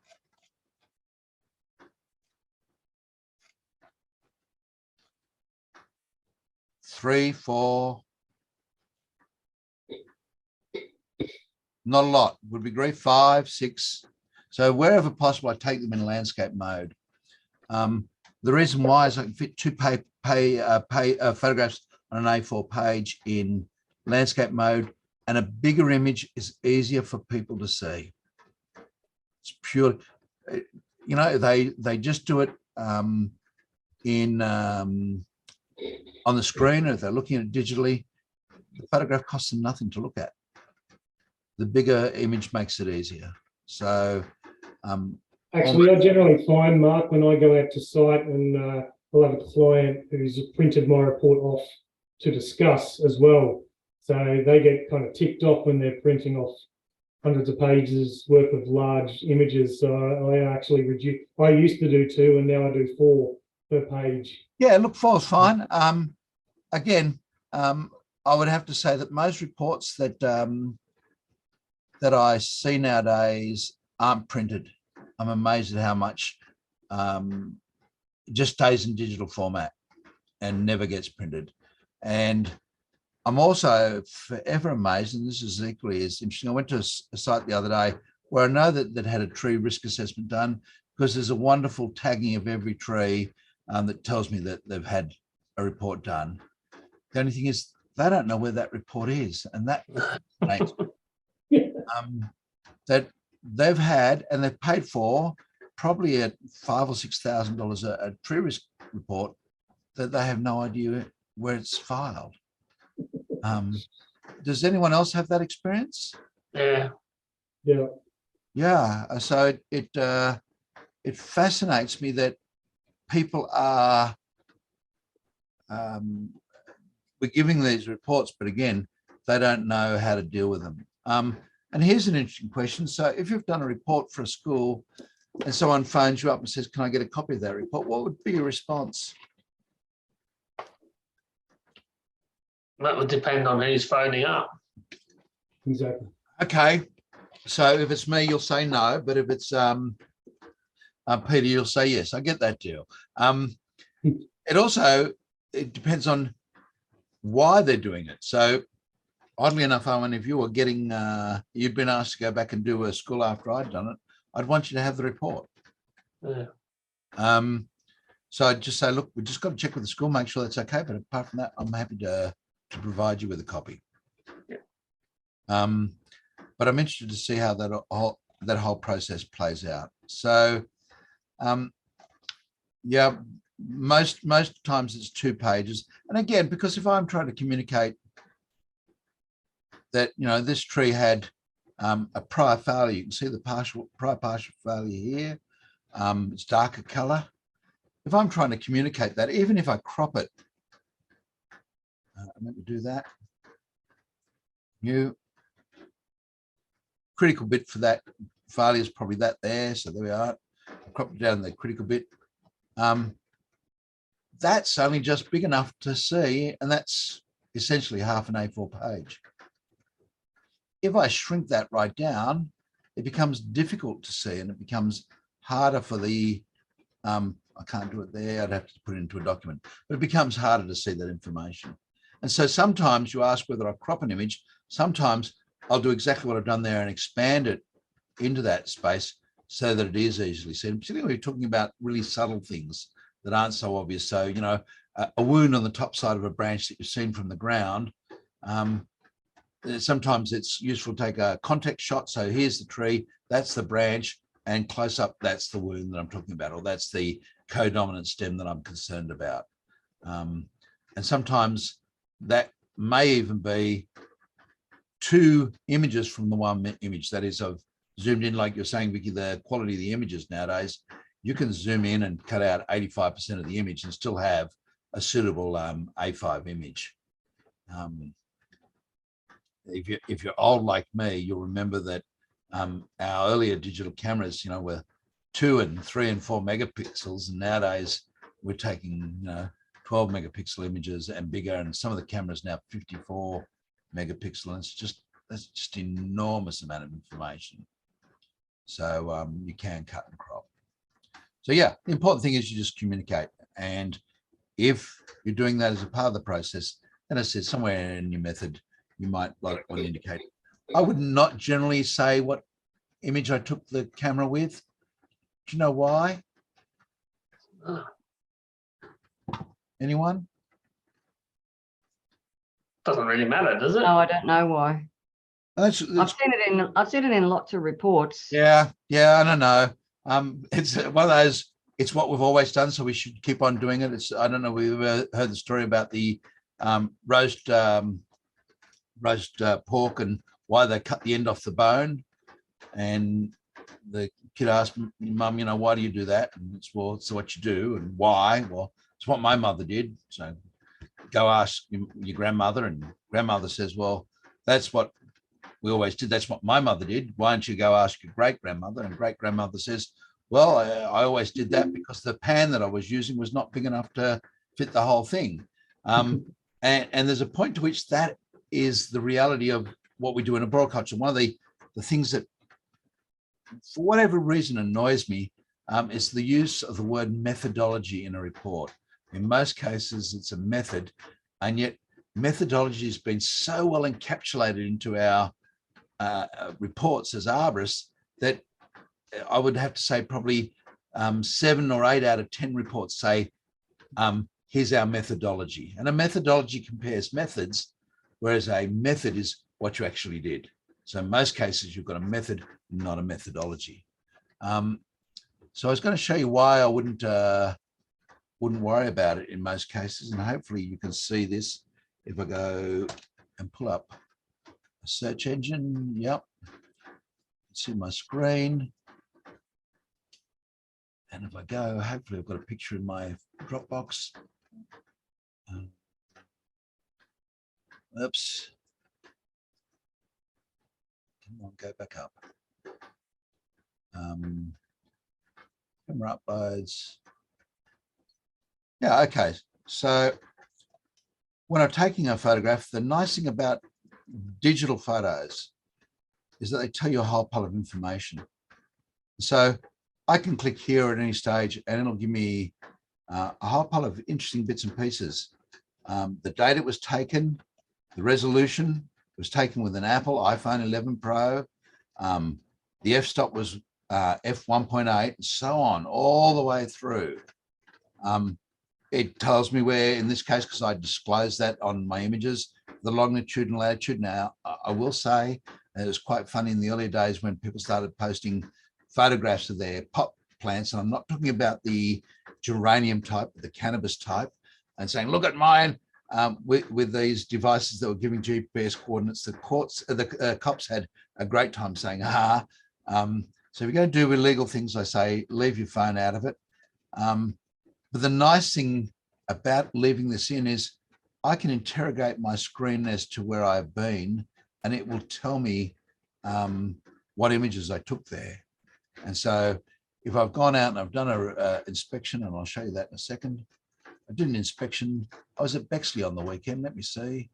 3, 4. Not a lot. Would be great. 5, 6. So wherever possible, I take them in landscape mode. The reason why is I can fit 2 photographs on an A4 page in landscape mode, and a bigger image is easier for people to see. It's pure, you know, they just do it on the screen, or if they're looking at it digitally, the photograph costs them nothing to look at. The bigger image makes it easier. So actually, I generally find, Mark, when I go out to site and I'll have a client who's printed my report off to discuss as well. So they get kind of ticked off when they're printing off hundreds of pages worth of large images. So I actually reduce. I used to do 2, and now I do 4 per page. Yeah, look, 4's fine. Again, I would have to say that most reports that that I see nowadays aren't printed. I'm amazed at how much just stays in digital format and never gets printed. And I'm also forever amazed, and this is equally as interesting. I went to a site the other day where I know that had a tree risk assessment done, because there's a wonderful tagging of every tree that tells me that they've had a report done. The only thing is they don't know where that report is, and that that they've had and they've paid for probably at $5,000 or $6,000 a tree risk report that they have no idea where it's filed. Does anyone else have that experience? Yeah. Yeah. Yeah. So it fascinates me that people are we're giving these reports, but again, they don't know how to deal with them. And here's an interesting question. So if you've done a report for a school and someone phones you up and says, can I get a copy of that report? What would be your response? That would depend on who's phoning up. Exactly. Okay. So if it's me, you'll say no, but if it's Peter, you'll say yes. I get that deal. It depends on why they're doing it. So oddly enough, Owen, if you were getting, you'd been asked to go back and do a school after I'd done it, I'd want you to have the report. Yeah. So I'd just say, look, we just got to check with the school, make sure that's okay. But apart from that, I'm happy to provide you with a copy. Yeah. But I'm interested to see how that whole process plays out. So, yeah, most times it's 2 pages. And again, because if I'm trying to communicate that, you know, this tree had a prior failure, you can see the prior partial failure here. It's darker color. If I'm trying to communicate that, even if I crop it, let me do that. New critical bit for that failure is probably that there. So there we are. I'll crop it down the critical bit. That's only just big enough to see, and that's essentially half an A4 page. If I shrink that right down, it becomes difficult to see, and it becomes harder for the, I can't do it there, I'd have to put it into a document, but it becomes harder to see that information. And so sometimes you ask whether I crop an image, sometimes I'll do exactly what I've done there and expand it into that space so that it is easily seen, particularly when you're talking about really subtle things that aren't so obvious. So, you know, a wound on the top side of a branch that you've seen from the ground, sometimes it's useful to take a context shot. So here's the tree, that's the branch, and close up, that's the wound that I'm talking about, or that's the codominant stem that I'm concerned about. And sometimes that may even be 2 images from the one image. That is, I've zoomed in, like you're saying, Vicky, the quality of the images nowadays, you can zoom in and cut out 85% of the image and still have a suitable A5 image. If you're old like me, you'll remember that our earlier digital cameras, you know, were 2 and 3 and 4 megapixels, and nowadays we're taking 12 megapixel images and bigger, and some of the cameras now 54 megapixel, and that's just enormous amount of information. So you can cut and crop. So yeah, the important thing is you just communicate, and if you're doing that as a part of the process, then I said somewhere in your method you might like want to indicate. I would not generally say what image I took the camera with. Do you know why? Anyone? Doesn't really matter, does it? No, I don't know why. I've seen it in lots of reports. Yeah, I don't know. It's one of those, it's what we've always done, so we should keep on doing it. It's, I don't know, we've ever heard the story about the roast pork and why they cut the end off the bone. And the kid asked Mum, you know, why do you do that? And it's, well, it's what you do. And why? Well, it's what my mother did. So go ask your grandmother, and grandmother says, well, that's what we always did. That's what my mother did. Why don't you go ask your great-grandmother? And great-grandmother says, well, I always did that because the pan that I was using was not big enough to fit the whole thing. And there's a point to which that is the reality of what we do in arboriculture. One of the things that, for whatever reason, annoys me is the use of the word methodology in a report. In most cases, it's a method, and yet methodology has been so well encapsulated into our reports as arborists that I would have to say probably 7 or 8 out of 10 reports say, here's our methodology. And a methodology compares methods, whereas a method is what you actually did. So in most cases, you've got a method, not a methodology. So I was going to show you why I wouldn't worry about it in most cases. And hopefully you can see this if I go and pull up a search engine. Yep. See my screen. And if I go, hopefully I've got a picture in my Dropbox. Oops. Come on, go back up. Camera uploads. Yeah, okay. So when I'm taking a photograph, the nice thing about digital photos is that they tell you a whole pile of information. So I can click here at any stage and it'll give me a whole pile of interesting bits and pieces. The date it was taken, the resolution was taken with an Apple iPhone 11 Pro. The f-stop was f1.8 and so on, all the way through. It tells me where, in this case, because I disclosed that on my images, the longitude and latitude. Now, I will say it was quite funny in the early days when people started posting photographs of their pot plants, and I'm not talking about the geranium type, the cannabis type, and saying, look at mine, with these devices that were giving GPS coordinates. The cops had a great time saying, so if you're going to do illegal things, I say, leave your phone out of it. But the nice thing about leaving this in is I can interrogate my screen as to where I've been, and it will tell me what images I took there. And so if I've gone out and I've done an inspection, and I'll show you that in a second. I did an inspection. I was at Bexley on the weekend. Let me see.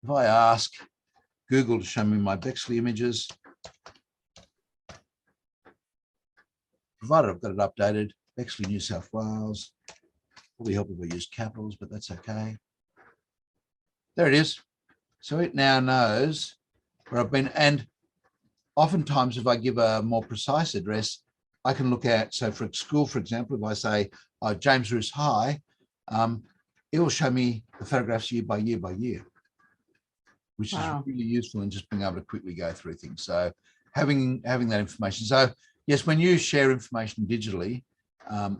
If I ask Google to show me my Bexley images, provided I've got it updated, Bexley, New South Wales. Probably help if we use capitals, but that's okay. There it is. So it now knows where I've been. And oftentimes, if I give a more precise address, I can look at, so for school, for example, if I say James Roos High, it will show me the photographs year by year by year, which is really useful in just being able to quickly go through things. So having that information. So yes, when you share information digitally,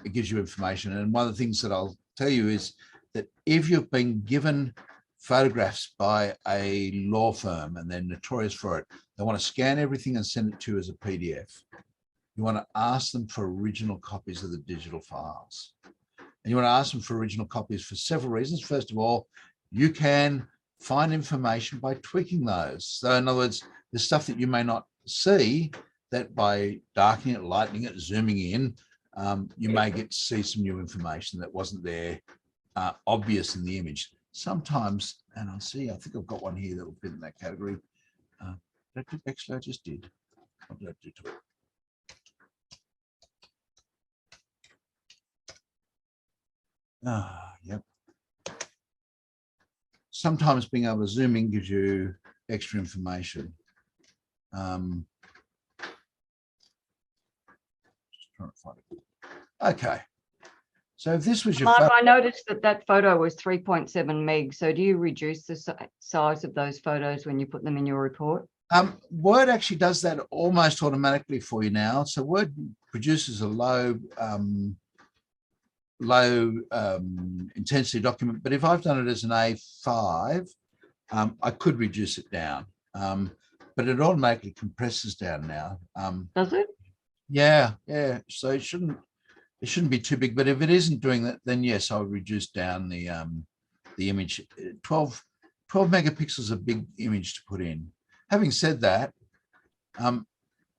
it gives you information. And one of the things that I'll tell you is that if you've been given photographs by a law firm and they're notorious for it, they want to scan everything and send it to you as a PDF. You want to ask them for original copies of the digital files. And you want to ask them for original copies for several reasons. First of all, you can find information by tweaking those. So in other words, there's stuff that you may not see that by darkening it, lightening it, zooming in, you may get to see some new information that wasn't there, obvious in the image. Sometimes, and I'll see, I think I've got one here that will fit in that category. Actually, I just did. What did I do to it? Yep. Sometimes being able to zoom in gives you extra information. Just trying to find it. Okay. So if this was your Mark, I noticed that photo was 3.7 meg. So do you reduce the size of those photos when you put them in your report? Word actually does that almost automatically for you now. So Word produces a low intensity document, but if I've done it as an A5, I could reduce it down, but it automatically compresses down now. Does it? Yeah. So it shouldn't be too big, but if it isn't doing that, then yes, I would reduce down the image. 12 12 megapixels is a big image to put in. Having said that,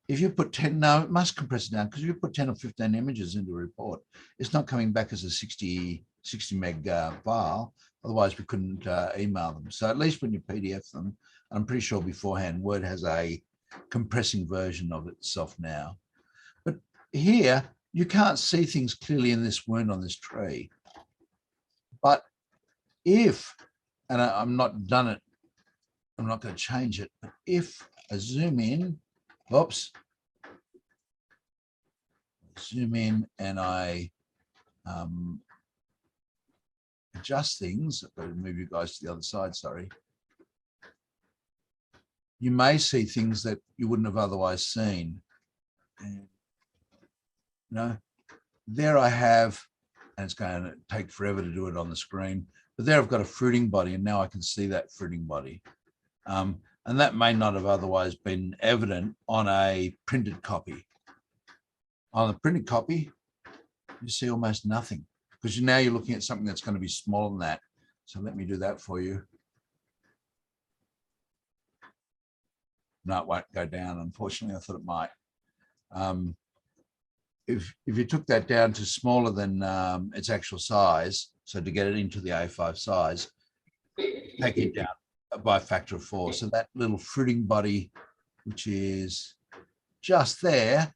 if you put 10, no, it must compress it down, because if you put 10 or 15 images into a report, it's not coming back as a 60 meg file. Otherwise, we couldn't email them. So at least when you PDF them, I'm pretty sure beforehand, Word has a compressing version of itself now. But here, you can't see things clearly in this wound on this tree. But if, and I'm not done it, I'm not going to change it, but if I zoom in, oops, zoom in and I adjust things, I'll move you guys to the other side, sorry. You may see things that you wouldn't have otherwise seen. And, you know, there I have, and it's going to take forever to do it on the screen, but there I've got a fruiting body, and now I can see that fruiting body. And that may not have otherwise been evident on a printed copy. On the printed copy, you see almost nothing, because now you're looking at something that's going to be smaller than that. So let me do that for you. No, it won't go down, unfortunately. I thought it might. If you took that down to smaller than its actual size, so to get it into the A5 size, take it down by a factor of 4. So that little fruiting body, which is just there,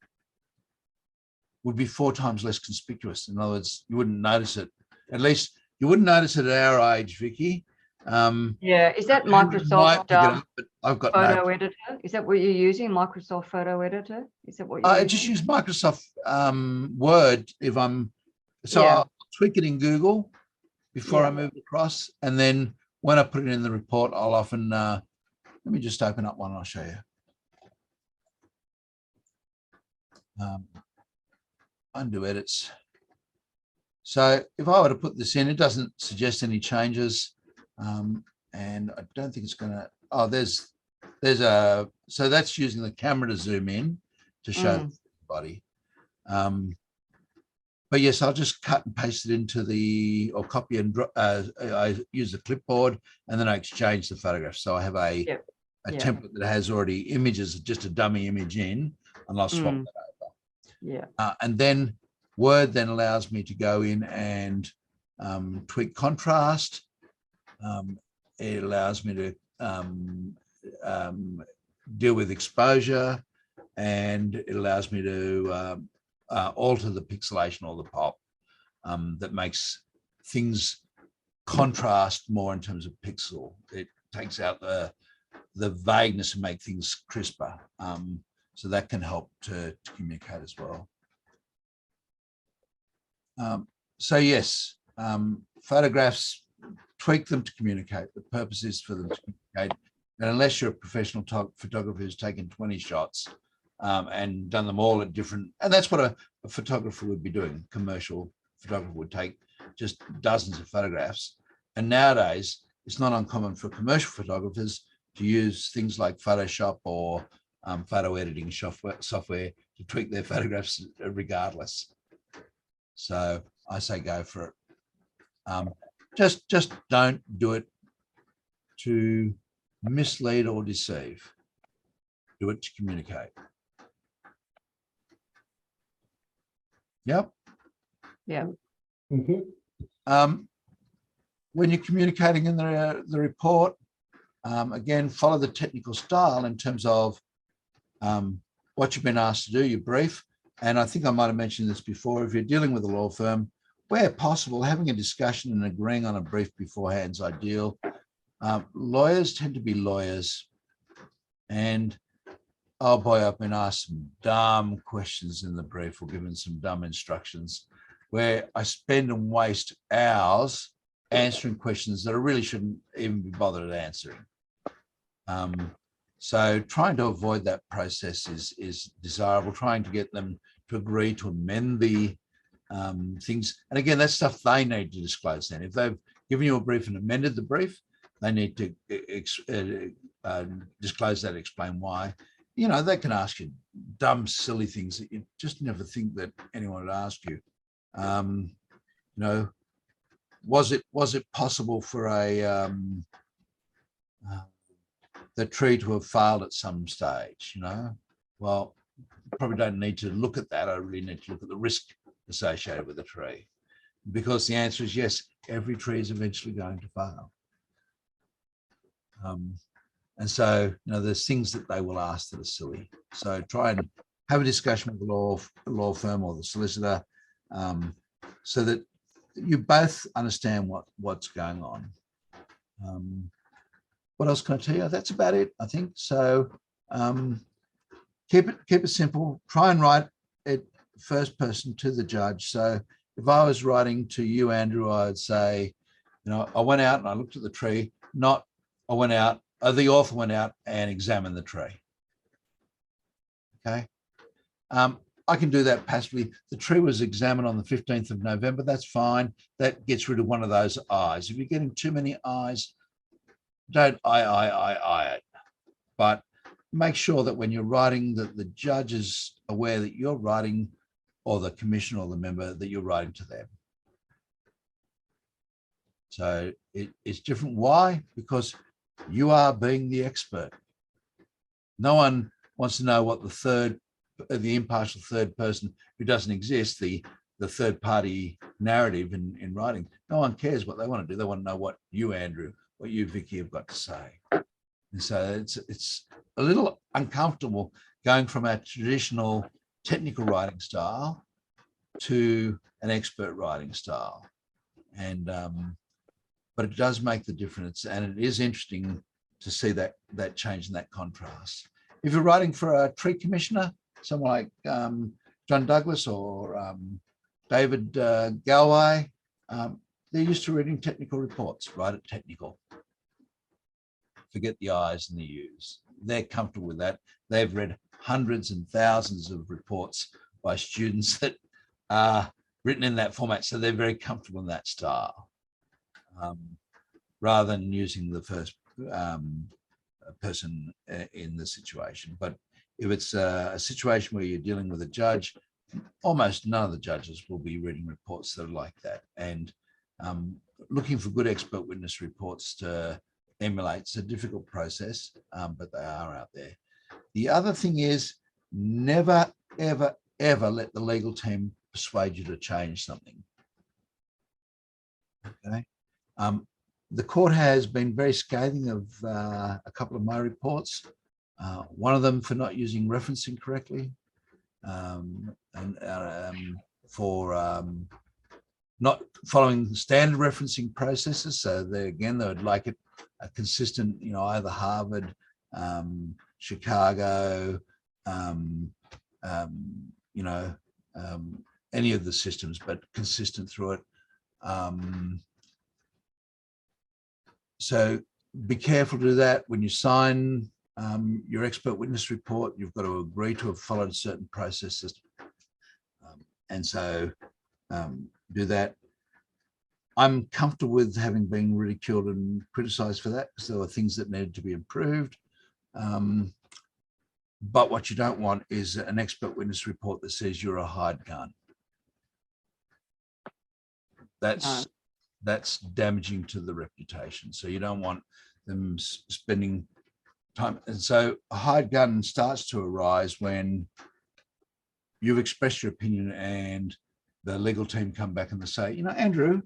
would be 4 times less conspicuous. In other words, you wouldn't notice it. At least you wouldn't notice it at our age, Vicky. Yeah, is that might pick Microsoft it up, but I've got Photo no. Editor? Is that what you're using, Microsoft Photo Editor? Is that what you're I using? just use Microsoft Word if I'm, so Yeah. I'll tweak it in Google before I move across. And then when I put it in the report, I'll often, let me just open up one and I'll show you. Undo edits. So if I were to put this in, it doesn't suggest any changes. And I don't think it's going to, oh, there's a, so that's using the camera to zoom in to show the body. But yes, I'll just cut and paste it into the, or copy and I use the clipboard, and then I exchange the photographs. So I have a template that has already images, just a dummy image in, and I'll swap that over. Yeah. And then Word then allows me to go in and tweak contrast. It allows me to deal with exposure, and it allows me to alter the pixelation or the pop that makes things contrast more in terms of pixel. It takes out the vagueness and make things crisper. So that can help to communicate as well. So yes, photographs, tweak them to communicate. The purpose is for them to communicate. And unless you're a professional photographer who's taken 20 shots and done them all at different, and that's what a photographer would be doing. Commercial photographer would take just dozens of photographs. And nowadays, it's not uncommon for commercial photographers to use things like Photoshop or photo editing software to tweak their photographs regardless. So I say go for it. Just don't do it to mislead or deceive. Do it to communicate. Yep. Yeah. When you're communicating in the report, again, follow the technical style in terms of what you've been asked to do, your brief. And I think I might have mentioned this before. If you're dealing with a law firm, where possible, having a discussion and agreeing on a brief beforehand is ideal. Lawyers tend to be lawyers. And oh boy, I've been asked some dumb questions in the brief or given some dumb instructions where I spend and waste hours answering questions that I really shouldn't even be bothered answering. So trying to avoid that process is desirable, trying to get them to agree to amend the things. And again, that's stuff they need to disclose then. If they've given you a brief and amended the brief, they need to disclose that, explain why. You know, they can ask you dumb, silly things that you just never think that anyone would ask you. You know, was it possible for a the tree to have failed at some stage, you know. Well, probably don't need to look at that. I really need to look at the risk associated with the tree, because the answer is yes, every tree is eventually going to fail. And so, you know, there's things that they will ask that are silly. So try and have a discussion with the law firm or the solicitor, so that you both understand what's going on. What else can I tell you? That's about it, I think. So keep it simple. Try and write it first person to the judge. So if I was writing to you, Andrew, I'd say, you know, I went out and I looked at the tree, not I went out, the author went out and examined the tree. Okay. I can do that passively. The tree was examined on the 15th of November. That's fine. That gets rid of one of those I's. If you're getting too many I's, don't I it. But make sure that when you're writing, that the judge is aware that you're writing, or the commissioner or the member, that you're writing to them. So it's different. Why? Because you are being the expert. No one wants to know what the impartial third person who doesn't exist, the third party narrative in writing. No one cares what they want to do. They want to know what you, Andrew, what you, Vicky, have got to say. And so it's a little uncomfortable going from a traditional technical writing style to an expert writing style. And but it does make the difference, and it is interesting to see that change and that contrast. If you're writing for a tree commissioner, someone like John Douglas or David Galway, they're used to reading technical reports. Write it technical. Forget the I's and the U's. They're comfortable with that. They've read hundreds and thousands of reports by students that are written in that format, so they're very comfortable in that style, rather than using the first person in the situation. But if it's a situation where you're dealing with a judge, almost none of the judges will be reading reports that are like that. And looking for good expert witness reports to emulate, it's a difficult process, but they are out there. The other thing is, never, ever, ever let the legal team persuade you to change something. Okay. The court has been very scathing of a couple of my reports. One of them for not using referencing correctly, and for not following standard referencing processes. So they would like it a consistent, you know, either Harvard, Chicago, you know, any of the systems, but consistent through it. So be careful to do that. When you sign your expert witness report, you've got to agree to have followed certain processes. And so do that. I'm comfortable with having been ridiculed and criticized for that, because there were things that needed to be improved. But what you don't want is an expert witness report that says you're a hired gun. That's damaging to the reputation. So you don't want them spending time. And so a hired gun starts to arise when you've expressed your opinion and the legal team come back and they say, you know, Andrew,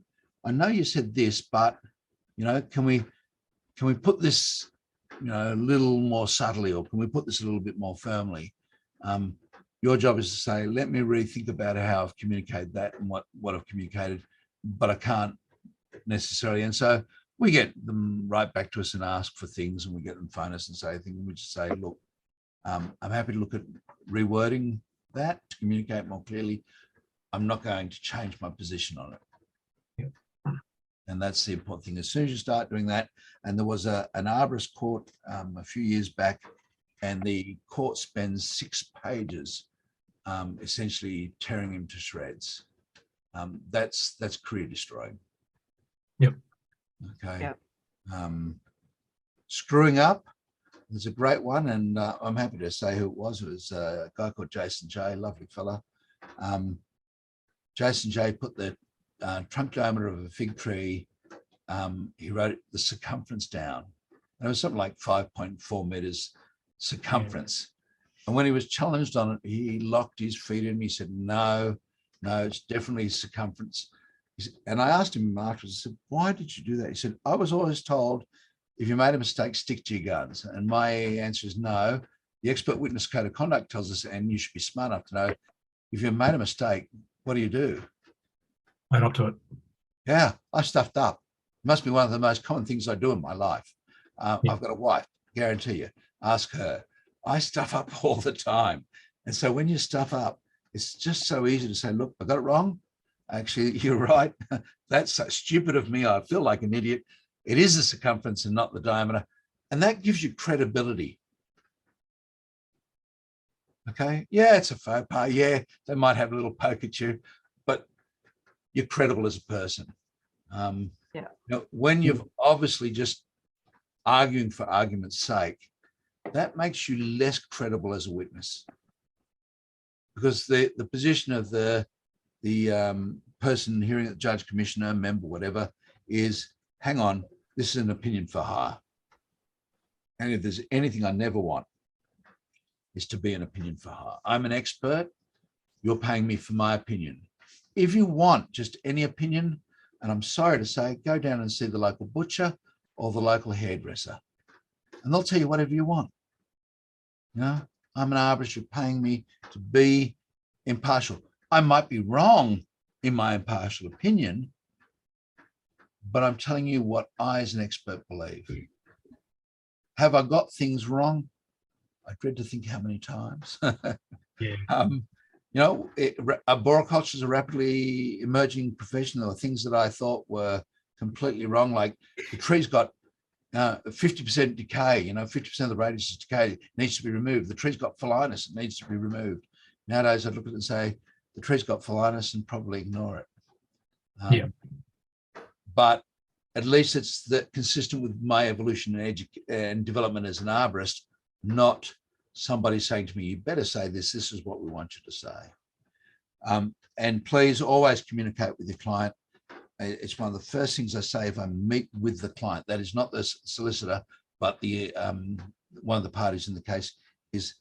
I know you said this, but, you know, can we put this, you know, a little more subtly, or can we put this a little bit more firmly? Your job is to say, let me really think about how I've communicated that and what I've communicated, but I can't necessarily. And so we get them right back to us and ask for things, and we get them phone us and say things, and we just say, look, I'm happy to look at rewording that to communicate more clearly. I'm not going to change my position on it. And that's the important thing. As soon as you start doing that, and there was an arborist court a few years back, and the court spends 6 pages essentially tearing him to shreds. That's career destroying. Yep. Okay. Yep. Screwing up, there's a great one, and I'm happy to say who it was. It was a guy called Jason J, lovely fella. Jason J put the trunk diameter of a fig tree, he wrote the circumference down, And it was something like 5.4 meters circumference. And when he was challenged on it, he locked his feet in me. He said, no, it's definitely circumference. And I asked him afterwards, I said, why did you do that? He said, I was always told, if you made a mistake, stick to your guns. And my answer is no. The expert witness code of conduct tells us, and you should be smart enough to know, if you've made a mistake, what do? Own up to it. Yeah, I stuffed up. It must be one of the most common things I do in my life. I've got a wife, guarantee you. Ask her. I stuff up all the time. And so when you stuff up, it's just so easy to say, look, I got it wrong. Actually, you're right. That's so stupid of me. I feel like an idiot. It is the circumference and not the diameter. And that gives you credibility. Okay. Yeah, it's a faux pas. Yeah, they might have a little poke at you, but you're credible as a person. You know, when you've obviously just arguing for argument's sake, that makes you less credible as a witness, because the position of the person hearing it, judge, commissioner, member, whatever, is, hang on, this is an opinion for hire. And if there's anything I never want, is to be an opinion for hire. I'm an expert. You're paying me for my opinion. If you want just any opinion, and I'm sorry to say, go down and see the local butcher or the local hairdresser, and they'll tell you whatever you want. You know, I'm an arbitrator, paying me to be impartial. I might be wrong in my impartial opinion, but I'm telling you what I as an expert believe. Have I got things wrong? I dread to think how many times. Yeah. You know, arboriculture is a rapidly emerging profession. There were things that I thought were completely wrong, like the tree's got 50% decay, you know, 50% of the radius is decay, it needs to be removed. The tree's got phollinus, it needs to be removed. Nowadays, I'd look at it and say, the tree's got phollinus and probably ignore it. But at least it's consistent with my evolution and development as an arborist, not somebody saying to me, you better say this is what we want you to say. And please always communicate with your client. It's one of the first things I say if I meet with the client. That is not the solicitor, but the one of the parties in the case. Is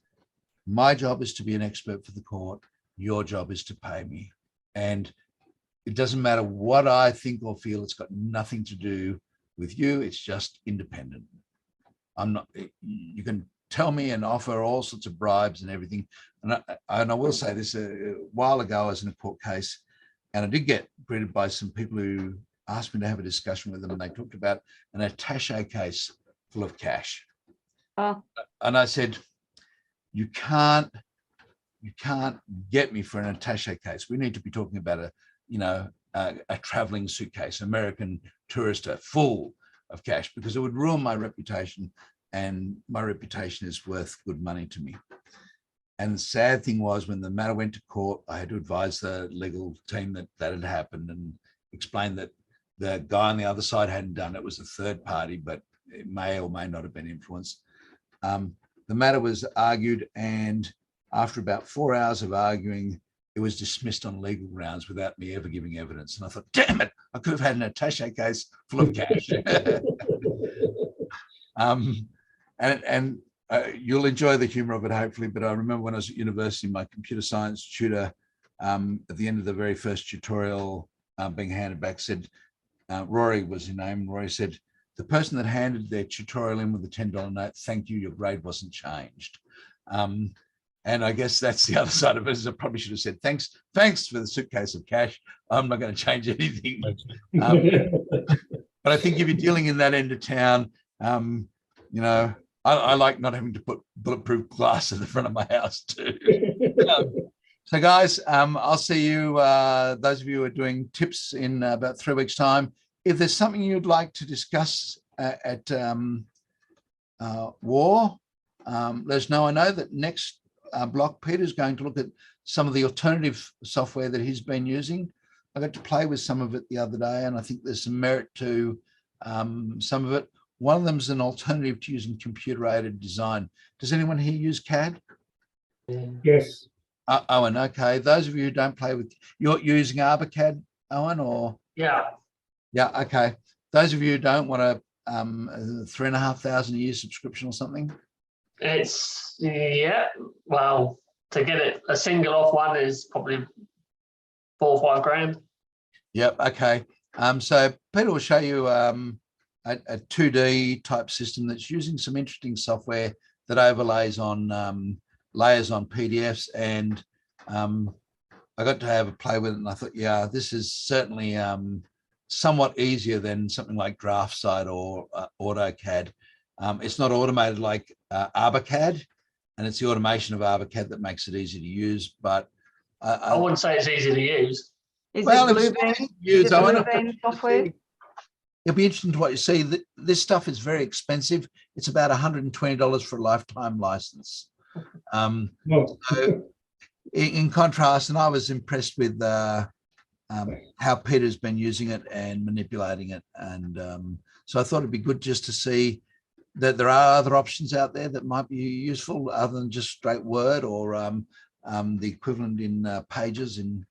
my job is to be an expert for the court. Your job is to pay me. And it doesn't matter what I think or feel. It's got nothing to do with you. It's just independent. I'm not, you can tell me and offer all sorts of bribes and everything. And I will say this, a while ago I was in a court case, and I did get greeted by some people who asked me to have a discussion with them, and they talked about an attaché case full of cash. And I said, you can't get me for an attaché case. We need to be talking about a traveling suitcase, American Tourister full of cash, because it would ruin my reputation, and my reputation is worth good money to me. And the sad thing was, when the matter went to court, I had to advise the legal team that had happened and explain that the guy on the other side hadn't done it. It was a third party, but it may or may not have been influenced. The matter was argued, and after about 4 hours of arguing, it was dismissed on legal grounds without me ever giving evidence. And I thought, damn it, I could have had an attaché case full of cash. You'll enjoy the humor of it, hopefully. But I remember when I was at university, my computer science tutor, at the end of the very first tutorial being handed back, said, Rory was his name. Rory said, the person that handed their tutorial in with the $10 note, thank you, your grade wasn't changed. And I guess that's the other side of it, is I probably should have said, thanks for the suitcase of cash. I'm not going to change anything. But I think if you're dealing in that end of town, you know, I like not having to put bulletproof glass in the front of my house too. So guys, I'll see you, those of you who are doing tips in about 3 weeks' time. If there's something you'd like to discuss at WAR, let us know. I know that next block, Peter's going to look at some of the alternative software that he's been using. I got to play with some of it the other day, and I think there's some merit to some of it. One of them is an alternative to using computer-aided design. Does anyone here use CAD? Yes. Owen, okay. Those of you who don't play with, you're using ArborCAD, Owen, or? Yeah. Yeah, okay. Those of you who don't want to 3,500 a year subscription or something? It's, yeah, well, to get it, a single off one is probably 4 or 5 grand. Yep. Okay. So Peter will show you a 2D type system that's using some interesting software that overlays on layers on PDFs, and I got to have a play with it, and I thought, yeah, this is certainly somewhat easier than something like DraftSight or AutoCAD. It's not automated like ArborCAD, and it's the automation of ArborCAD that makes it easy to use. But I wouldn't say it's easy to use. Is well, it it's Bluebeam? Is it Bluebeam software? It'll be interesting to what you see. This stuff is very expensive. It's about $120 for a lifetime license. Well, So in contrast, and I was impressed with how Peter's been using it and manipulating it. And so I thought it'd be good just to see that there are other options out there that might be useful other than just straight Word or the equivalent in Pages in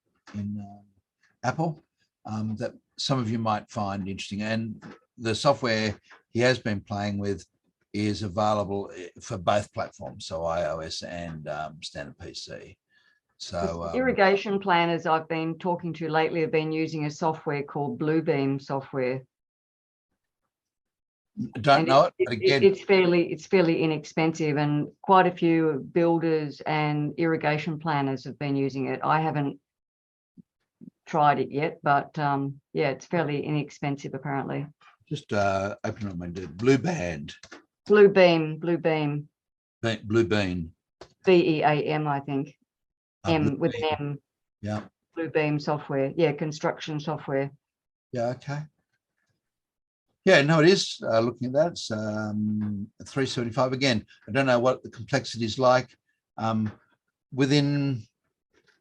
Apple that some of you might find interesting. And the software he has been playing with is available for both platforms, so iOS and standard PC. So Irrigation planners I've been talking to lately have been using a software called Bluebeam software. don't And know it, but again, it's fairly inexpensive, and quite a few builders and irrigation planners have been using it. I haven't tried it yet, but yeah, it's fairly inexpensive apparently. just open up my Bluebeam, Bluebeam, BEAM, I think. M with an M. Yeah. Bluebeam software. Yeah, construction software. Yeah. Okay. Yeah, no, it is. Looking at that, it's 375 again. I don't know what the complexity is like. Within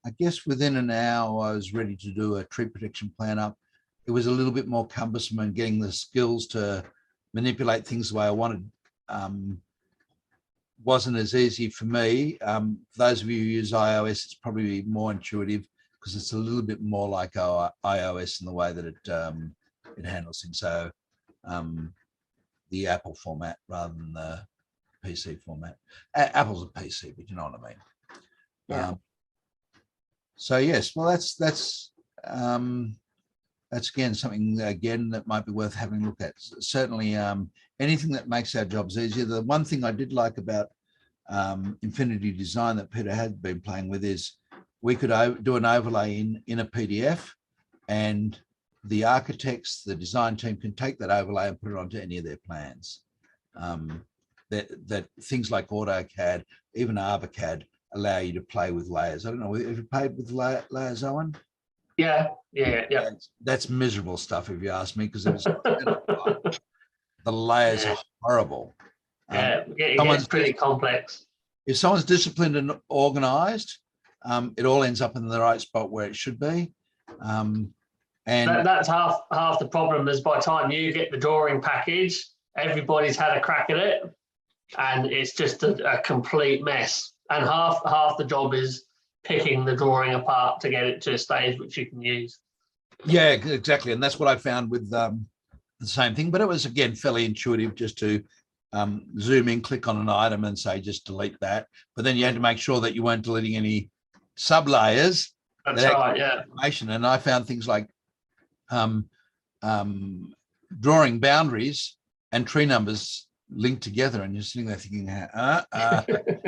an hour, I was ready to do a tree protection plan up. It was a little bit more cumbersome, and getting the skills to manipulate things the way I wanted wasn't as easy for me. For those of you who use iOS, it's probably more intuitive because it's a little bit more like our iOS in the way that it handles things. So the Apple format rather than the PC format. Apple's a PC, but you know what I mean. Yeah. So yes, well, that's again something that might be worth having a look at. Certainly, anything that makes our jobs easier. The one thing I did like about Infinity Design that Peter had been playing with is we could do an overlay in a PDF, and the architects, the design team can take that overlay and put it onto any of their plans. That things like AutoCAD, even ArborCAD, allow you to play with layers. I don't know, have you played with layers, Owen? Yeah. That's miserable stuff, if you ask me, because it was the layers are horrible. Yeah, it's pretty complex. If someone's disciplined and organized, it all ends up in the right spot where it should be. And that's half the problem, is by the time you get the drawing package, everybody's had a crack at it, and it's just a complete mess. And half the job is picking the drawing apart to get it to a stage which you can use. Yeah, exactly. And that's what I found with the same thing. But it was, again, fairly intuitive just to zoom in, click on an item and say, just delete that. But then you had to make sure that you weren't deleting any sub layers. That's right, yeah. Information. And I found things like drawing boundaries and tree numbers linked together, and you're sitting there thinking,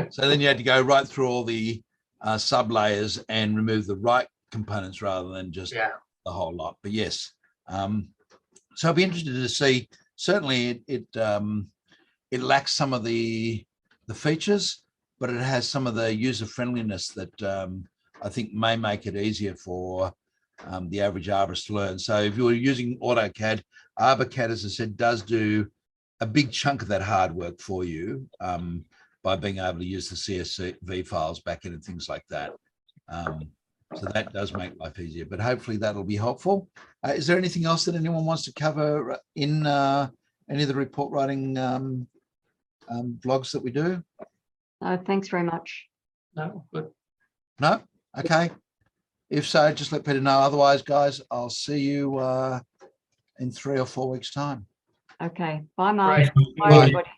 so then you had to go right through all the sub layers and remove the right components rather than just the whole lot. But yes, so I'd be interested to see. Certainly, it lacks some of the features, but it has some of the user friendliness that I think may make it easier for the average arborist to learn. So if you're using AutoCAD, ArborCAD, as I said, does do a big chunk of that hard work for you by being able to use the CSV files back in and things like that. So that does make life easier, but hopefully that'll be helpful. Is there anything else that anyone wants to cover in any of the report writing vlogs that we do? Thanks very much. No, good. No? Okay. If so, just let Peter know. Otherwise, guys, I'll see you in 3 or 4 weeks' time. Okay, bye, Mark. Great. Bye, Bye. everybody.